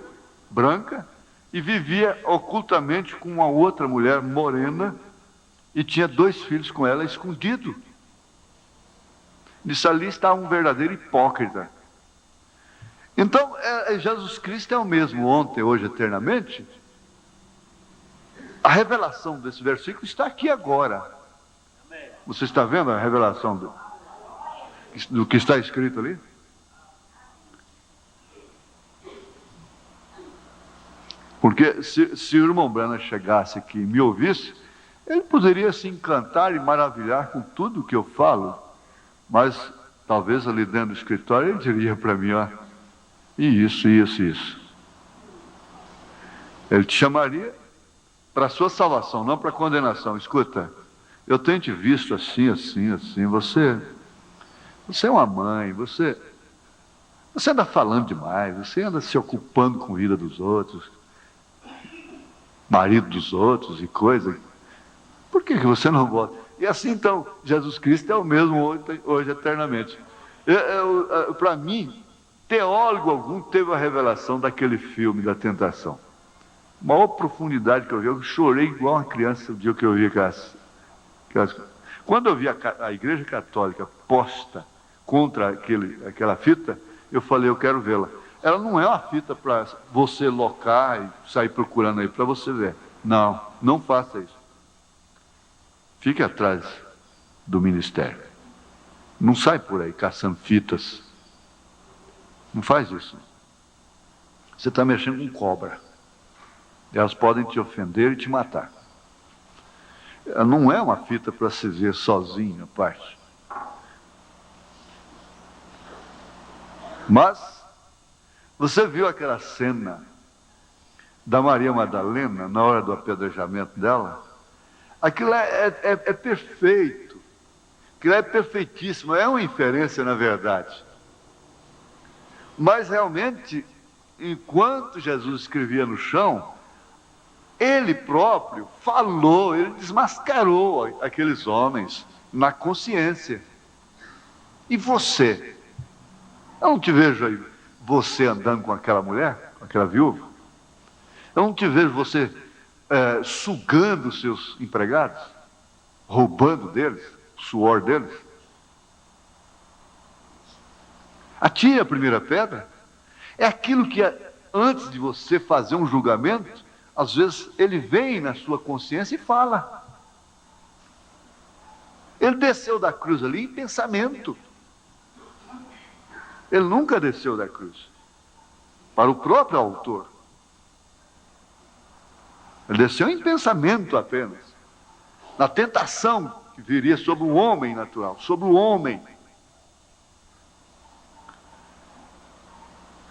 branca, e vivia ocultamente com uma outra mulher morena, e tinha 2 filhos com ela escondido. Isso ali estava um verdadeiro hipócrita. Então, Jesus Cristo é o mesmo ontem, hoje, eternamente. A revelação desse versículo está aqui agora. Você está vendo a revelação do que está escrito ali? Porque se o irmão Branham chegasse aqui e me ouvisse, ele poderia se encantar e maravilhar com tudo o que eu falo, mas talvez ali dentro do escritório ele diria para mim: ó, e isso. Ele te chamaria para a sua salvação, não para a condenação. Escuta, eu tenho te visto assim. Você é uma mãe, você anda falando demais, você anda se ocupando com a vida dos outros, marido dos outros e coisa. Por que você não volta? E assim então, Jesus Cristo é o mesmo hoje eternamente. Para mim, teólogo algum teve a revelação daquele filme da tentação. A maior profundidade que eu chorei igual uma criança o dia que eu vi aquelas... Quando eu vi a Igreja Católica posta contra aquela fita, eu falei, eu quero vê-la. Ela não é uma fita para você locar e sair procurando aí, para você ver. Não, não faça isso. Fique atrás do ministério. Não sai por aí caçando fitas. Não faz isso. Você está mexendo com cobra. Elas podem te ofender e te matar. Não é uma fita para se ver sozinho, a parte. Mas, você viu aquela cena da Maria Madalena, na hora do apedrejamento dela? Aquilo é perfeito. Aquilo é perfeitíssimo. É uma inferência, na verdade. Mas, realmente, enquanto Jesus escrevia no chão, ele próprio falou, ele desmascarou aqueles homens na consciência. E você? Eu não te vejo aí, você andando com aquela mulher, com aquela viúva. Eu não te vejo você sugando os seus empregados, roubando deles, o suor deles. Atire a primeira pedra. É aquilo que, antes de você fazer um julgamento, às vezes ele vem na sua consciência e fala. Ele desceu da cruz ali em pensamento. Ele nunca desceu da cruz. Para o próprio autor. Ele desceu em pensamento apenas. Na tentação que viria sobre o homem natural, sobre o homem.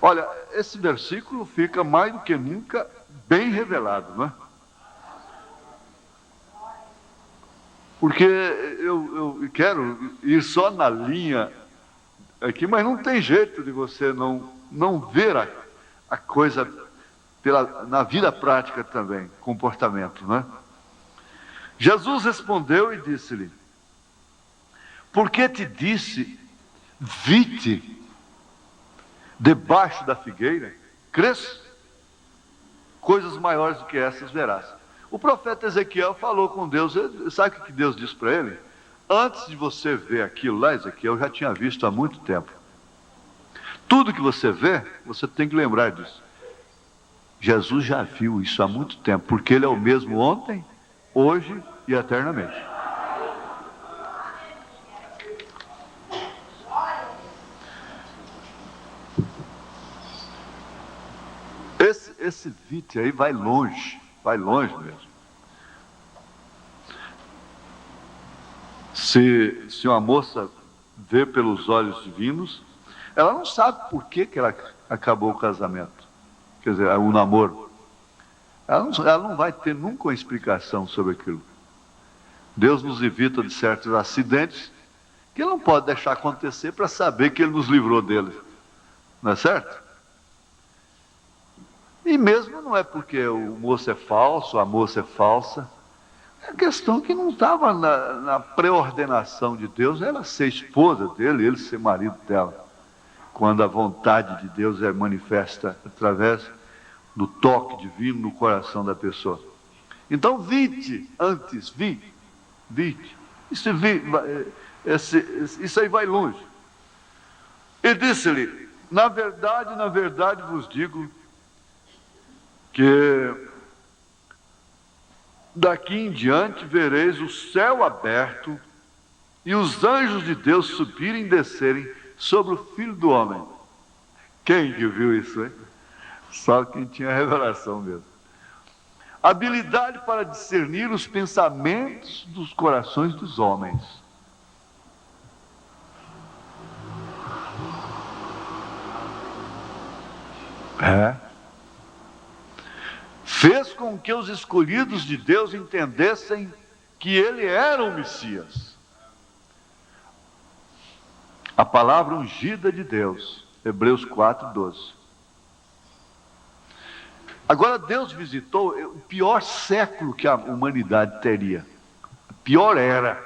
Olha, esse versículo fica mais do que nunca bem revelado, não é? Porque eu quero ir só na linha aqui, mas não tem jeito de você não ver a coisa na vida prática também, comportamento, não é? Jesus respondeu e disse-lhe: por que te disse, vi-te debaixo da figueira? Crês? Coisas maiores do que essas verás. O profeta Ezequiel falou com Deus. Sabe o que Deus disse para ele? Antes de você ver aquilo lá, Ezequiel, eu já tinha visto há muito tempo. Tudo que você vê, você tem que lembrar disso. Jesus já viu isso há muito tempo, porque Ele é o mesmo ontem, hoje e eternamente. Esse vite aí vai longe mesmo. Se uma moça vê pelos olhos divinos, ela não sabe por que ela acabou o casamento, quer dizer, o namoro. Ela não vai ter nunca uma explicação sobre aquilo. Deus nos evita de certos acidentes que Ele não pode deixar acontecer para saber que Ele nos livrou deles. Não é certo? E mesmo não é porque o moço é falso, a moça é falsa. É questão que não estava na pré-ordenação de Deus, ela ser esposa dele, ele ser marido dela. Quando a vontade de Deus é manifesta através do toque divino no coração da pessoa. Então, vite antes, vite. Isso aí vai longe. E disse-lhe: na verdade vos digo que daqui em diante vereis o céu aberto e os anjos de Deus subirem e descerem sobre o Filho do Homem. Quem que viu isso, hein? Só quem tinha revelação mesmo. Habilidade para discernir os pensamentos dos corações dos homens. Fez com que os escolhidos de Deus entendessem que Ele era o Messias. A palavra ungida de Deus, Hebreus 4:12. Agora Deus visitou o pior século que a humanidade teria. A pior era,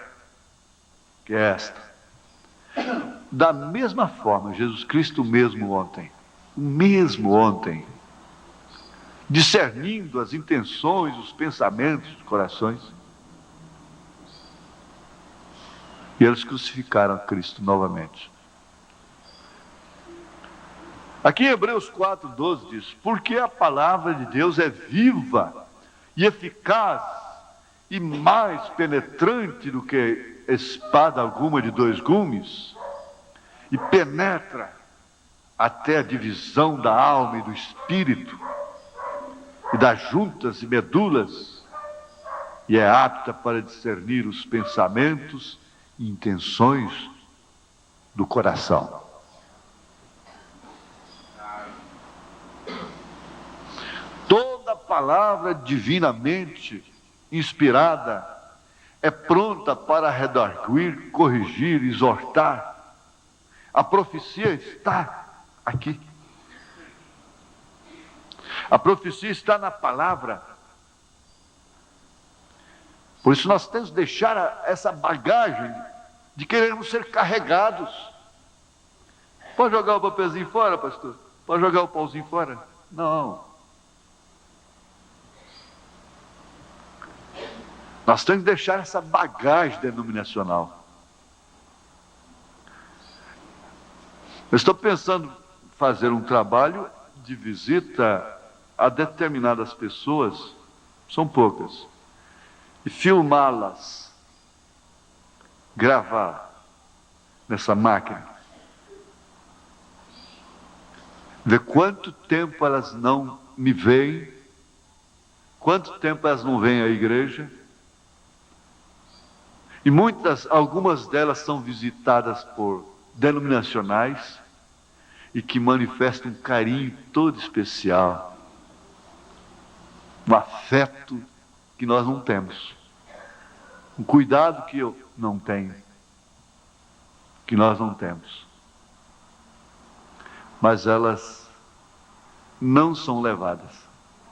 que é esta. Da mesma forma, Jesus Cristo o mesmo ontem, discernindo as intenções, os pensamentos dos corações. E eles crucificaram Cristo novamente. Aqui em Hebreus 4:12 diz: porque a palavra de Deus é viva e eficaz e mais penetrante do que espada alguma de dois gumes, e penetra até a divisão da alma e do espírito, e das juntas e medulas, e é apta para discernir os pensamentos e intenções do coração. Toda palavra divinamente inspirada é pronta para redarguir, corrigir, exortar. A profecia está aqui. A profecia está na palavra. Por isso nós temos que deixar essa bagagem de querermos ser carregados. Pode jogar o papelzinho fora, pastor? Pode jogar o pauzinho fora? Não. Nós temos que deixar essa bagagem denominacional. Eu estou pensando em fazer um trabalho de visita a determinadas pessoas, são poucas, e filmá-las, gravar nessa máquina, ver quanto tempo elas não me veem, quanto tempo elas não vêm à igreja, e algumas delas são visitadas por denominacionais e que manifestam um carinho todo especial, um afeto que nós não temos, um cuidado que eu não tenho, que nós não temos. Mas elas não são levadas.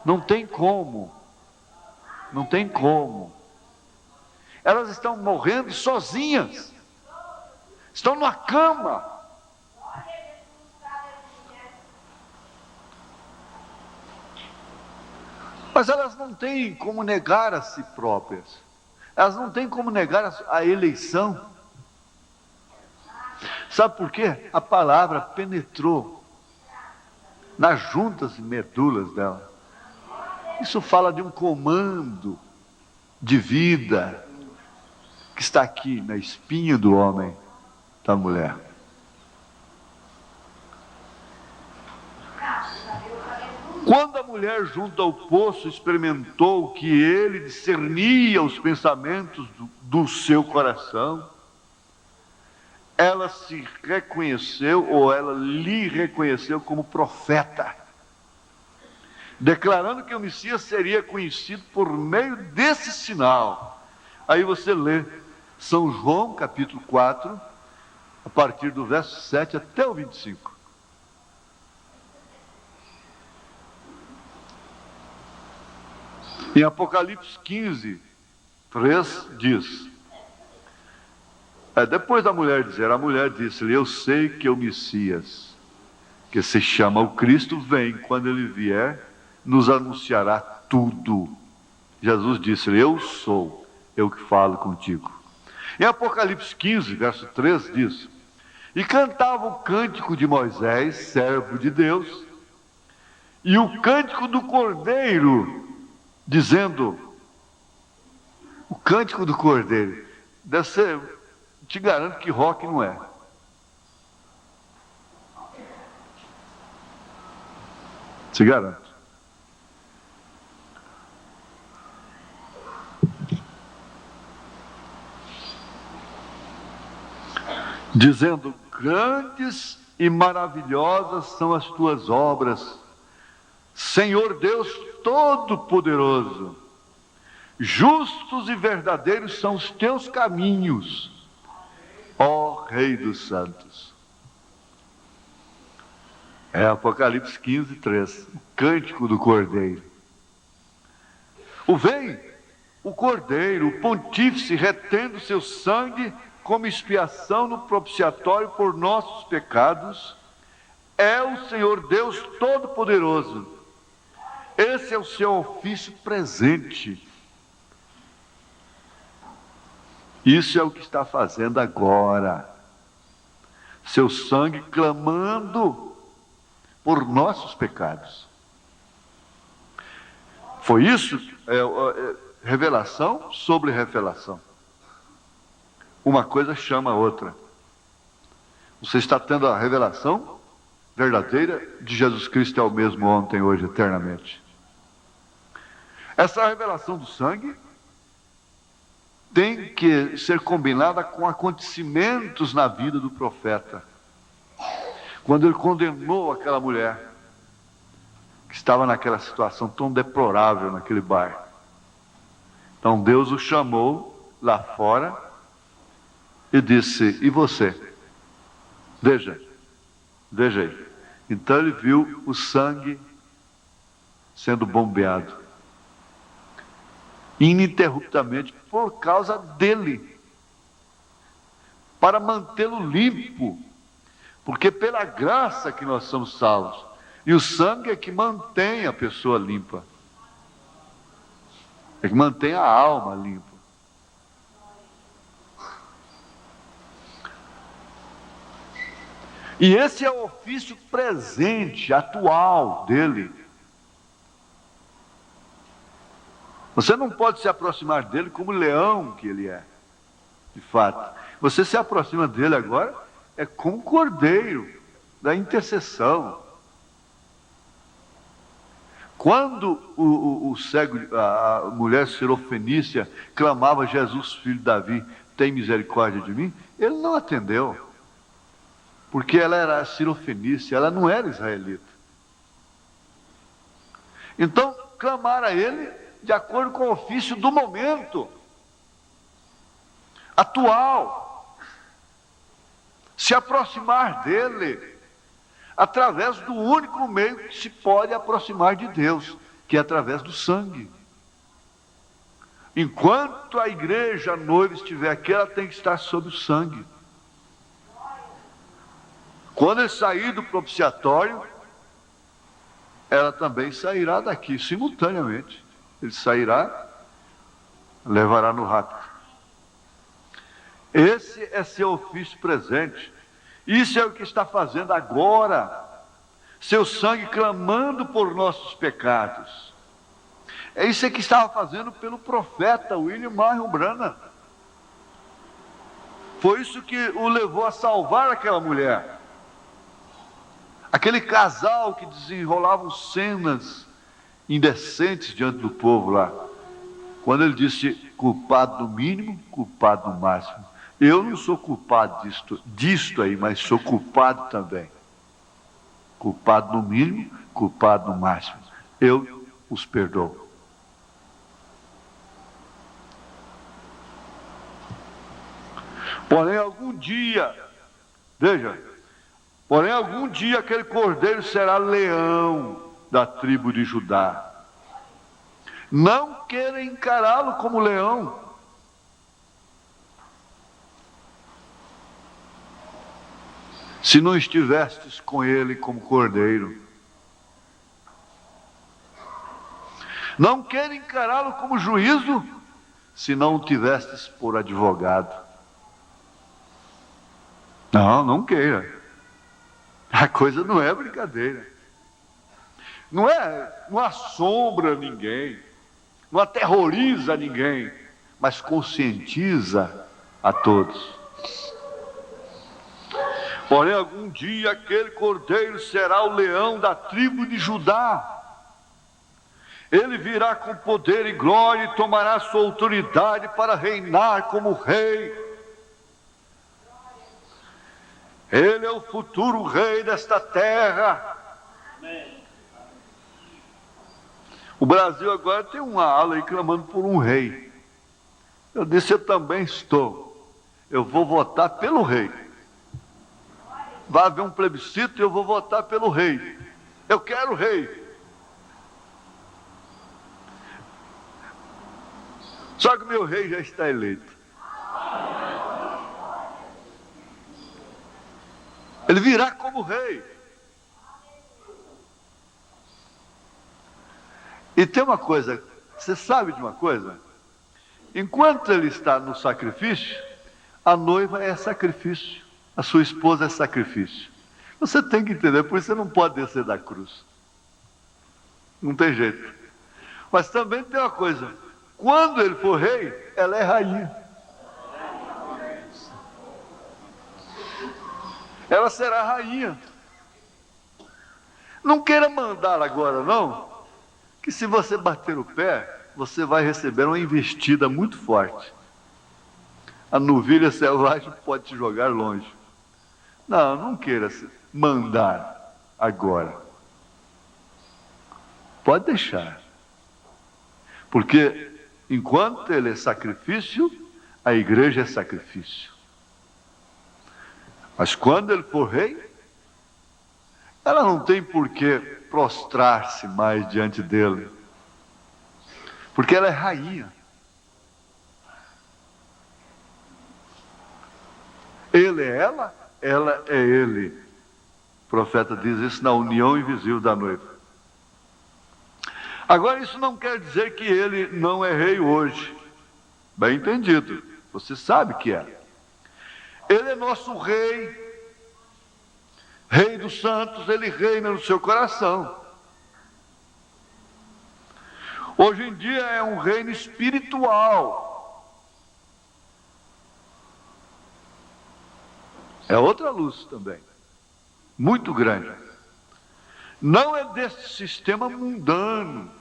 Não tem como. Não tem como. Elas estão morrendo sozinhas. Estão numa cama. Mas elas não têm como negar a si próprias. Elas não têm como negar a eleição. Sabe por quê? A palavra penetrou nas juntas e medulas dela. Isso fala de um comando de vida que está aqui na espinha do homem, da mulher. Quando a mulher junto ao poço experimentou que ele discernia os pensamentos do seu coração, ela se reconheceu, ou ela lhe reconheceu como profeta, declarando que o Messias seria conhecido por meio desse sinal. Aí você lê São João capítulo 4, a partir do verso 7 até o 25. Em Apocalipse 15, 3 diz, depois da mulher dizer, a mulher disse-lhe: eu sei que o Messias, que se chama o Cristo, vem. Quando ele vier, nos anunciará tudo. Jesus disse-lhe: eu sou, eu que falo contigo. Em Apocalipse 15, verso 3 diz, e cantava o cântico de Moisés, servo de Deus, e o cântico do Cordeiro, dizendo, o cântico do Cordeiro, deve ser, te garanto que rock não é. Te garanto. Dizendo, grandes e maravilhosas são as tuas obras, Senhor Deus Todo-Poderoso. Justos e verdadeiros são os teus caminhos, ó Rei dos Santos. É Apocalipse 15, 3, o cântico do Cordeiro. O Cordeiro, o pontífice, retendo seu sangue como expiação no propiciatório por nossos pecados, é o Senhor Deus Todo-Poderoso. Esse é o seu ofício presente. Isso é o que está fazendo agora. Seu sangue clamando por nossos pecados. Foi isso? Revelação sobre revelação. Uma coisa chama a outra. Você está tendo a revelação verdadeira de Jesus Cristo é o mesmo ontem, hoje, eternamente. Essa revelação do sangue tem que ser combinada com acontecimentos na vida do profeta. Quando ele condenou aquela mulher que estava naquela situação tão deplorável naquele bar. Então Deus o chamou lá fora e disse: e você? Veja aí. Então ele viu o sangue sendo bombeado ininterruptamente por causa dele, para mantê-lo limpo, porque pela graça que nós somos salvos, e o sangue é que mantém a pessoa limpa, é que mantém a alma limpa. E esse é o ofício presente, atual dele. Você não pode se aproximar dele como leão que ele é, de fato. Você se aproxima dele agora como cordeiro da intercessão. Quando o cego, a mulher sirofenícia clamava: Jesus, filho de Davi, tem misericórdia de mim, ele não atendeu, porque ela era sirofenícia, ela não era israelita. Então clamaram a ele de acordo com o ofício do momento atual, se aproximar dele através do único meio que se pode aproximar de Deus, que é através do sangue. Enquanto a igreja, a noiva estiver aqui, ela tem que estar sob o sangue. Quando ele sair do propiciatório, ela também sairá daqui simultaneamente. Ele sairá, levará no rapto. Esse é seu ofício presente. Isso é o que está fazendo agora. Seu sangue clamando por nossos pecados. É isso que estava fazendo pelo profeta William Marion Branham. Foi isso que o levou a salvar aquela mulher. Aquele casal que desenrolavam cenas indecentes diante do povo lá. Quando ele disse: culpado no mínimo, culpado no máximo. Eu não sou culpado disto aí, mas sou culpado também. Culpado no mínimo, culpado no máximo. Eu os perdoo. Porém, algum dia, veja, porém, algum dia aquele cordeiro será leão da tribo de Judá. Não queira encará-lo como leão. Se não estivestes com ele como cordeiro. Não queira encará-lo como juízo, se não o tivestes por advogado. Não queira. A coisa não é brincadeira. Não assombra ninguém, não aterroriza ninguém, mas conscientiza a todos. Porém, algum dia aquele cordeiro será o leão da tribo de Judá. Ele virá com poder e glória e tomará sua autoridade para reinar como rei. Ele é o futuro rei desta terra. O Brasil agora tem uma ala aí clamando por um rei. Eu disse: eu também estou. Eu vou votar pelo rei. Vai haver um plebiscito e eu vou votar pelo rei. Eu quero o rei. Só que o meu rei já está eleito. Ele virá como rei. E tem uma coisa, você sabe de uma coisa? Enquanto ele está no sacrifício, a noiva é sacrifício, a sua esposa é sacrifício. Você tem que entender, por isso você não pode descer da cruz. Não tem jeito. Mas também tem uma coisa, quando ele for rei, ela é rainha. Ela será rainha. Não queira mandar agora, não, que se você bater o pé, você vai receber uma investida muito forte. A novilha selvagem pode te jogar longe. Não, não queira se mandar agora. Pode deixar. Porque enquanto ele é sacrifício, a igreja é sacrifício. Mas quando ele for rei, ela não tem por que prostrar-se mais diante dele. Porque ela é rainha. Ele é ela é ele. O profeta diz isso na união invisível da noiva. Agora, isso não quer dizer que ele não é rei hoje. Bem entendido. Você sabe que é. Ele é nosso rei. Rei dos santos, ele reina no seu coração. Hoje em dia é um reino espiritual. É outra luz também. Muito grande. Não é desse sistema mundano.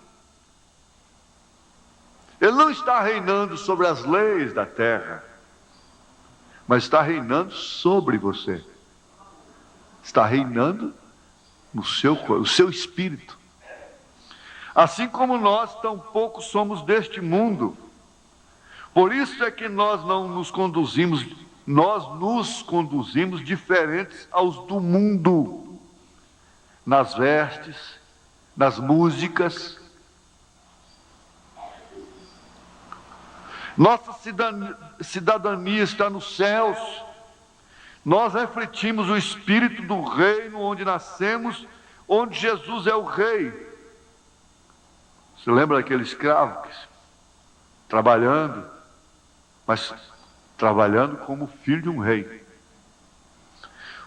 Ele não está reinando sobre as leis da terra, mas está reinando sobre você. Está reinando no seu espírito. Assim como nós tampouco somos deste mundo. Por isso é que nós nos conduzimos diferentes aos do mundo. Nas vestes, nas músicas. Nossa cidadania está nos céus. Nós refletimos o espírito do reino onde nascemos, onde Jesus é o rei. Você lembra daquele escravo trabalhando, mas trabalhando como filho de um rei.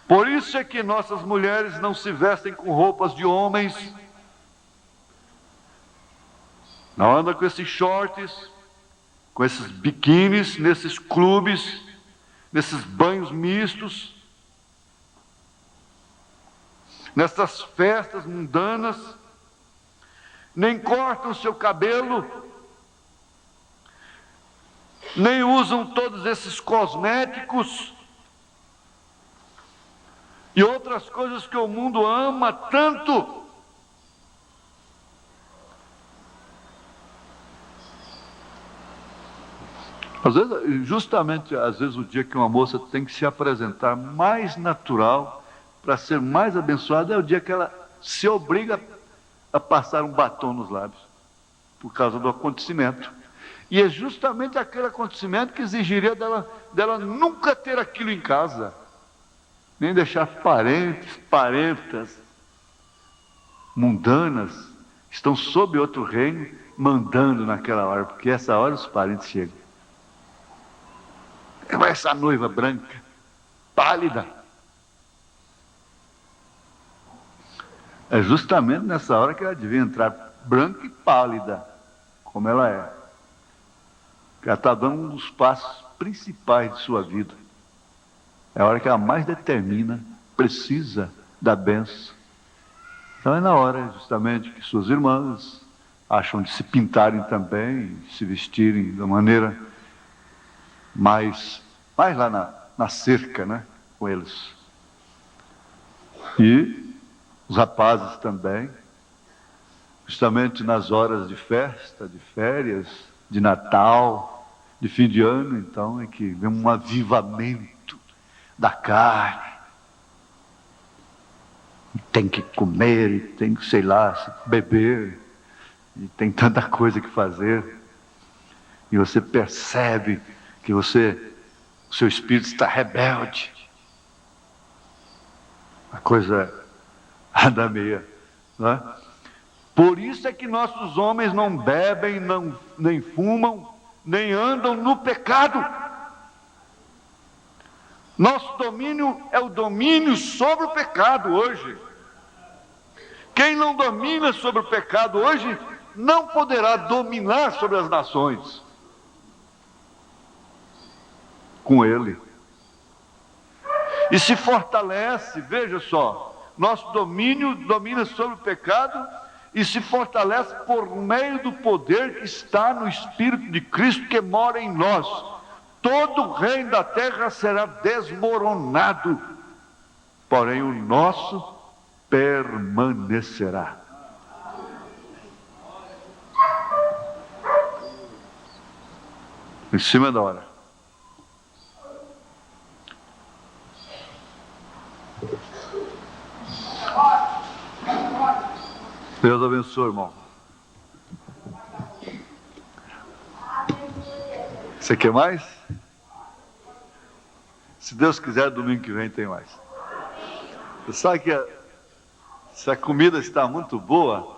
Por isso é que nossas mulheres não se vestem com roupas de homens, não andam com esses shorts, com esses biquínis, nesses clubes, nesses banhos mistos, nessas festas mundanas, nem cortam seu cabelo, nem usam todos esses cosméticos e outras coisas que o mundo ama tanto. Às vezes, justamente o dia que uma moça tem que se apresentar mais natural para ser mais abençoada é o dia que ela se obriga a passar um batom nos lábios por causa do acontecimento. E é justamente aquele acontecimento que exigiria dela nunca ter aquilo em casa, nem deixar parentas mundanas estão sob outro reino mandando naquela hora, porque essa hora os parentes chegam. Essa noiva branca, pálida, é justamente nessa hora que ela devia entrar branca e pálida, como ela é. Ela está dando um dos passos principais de sua vida. É a hora que ela mais determina, precisa da bênção. Então é na hora justamente que suas irmãs acham de se pintarem também, se vestirem da maneira mais lá na cerca, né, com eles. E os rapazes também, justamente nas horas de festa, de férias, de Natal, de fim de ano, então é que vem um avivamento da carne. Tem que comer, e tem que, sei lá, beber, e tem tanta coisa que fazer. E você percebe que o seu espírito está rebelde. A coisa anda meia, não é? Por isso é que nossos homens não bebem, nem fumam, nem andam no pecado. Nosso domínio é o domínio sobre o pecado hoje. Quem não domina sobre o pecado hoje, não poderá dominar sobre as nações. Com ele. E se fortalece, veja só, nosso domínio domina sobre o pecado e se fortalece por meio do poder que está no Espírito de Cristo que mora em nós. Todo o reino da terra será desmoronado, porém o nosso permanecerá. Em cima da hora. Deus abençoe, irmão. Você quer mais? Se Deus quiser, domingo que vem tem mais. Você sabe que se a comida está muito boa,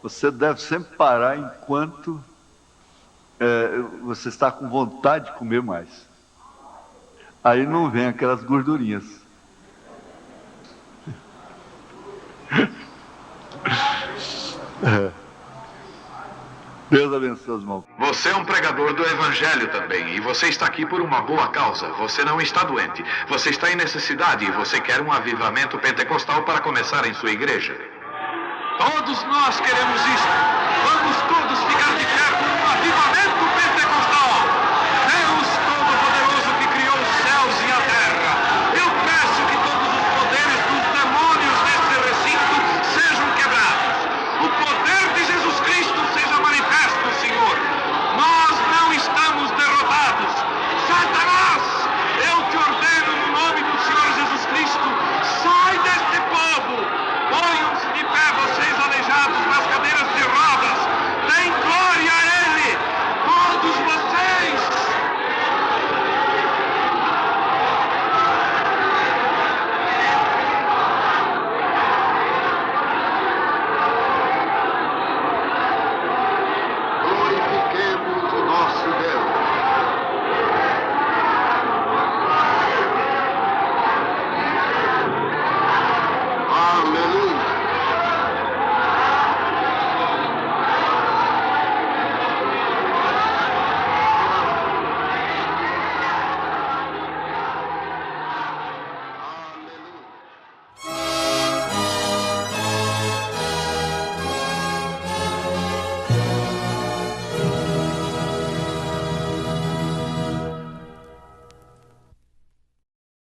você deve sempre parar enquanto você está com vontade de comer mais. Aí não vem aquelas gordurinhas. Deus abençoe os irmãos. Você é um pregador do Evangelho também, e você está aqui por uma boa causa. Você não está doente, você está em necessidade e você quer um avivamento pentecostal para começar em sua igreja. Todos nós queremos isso. Vamos todos ficar de pé por um avivamento pentecostal.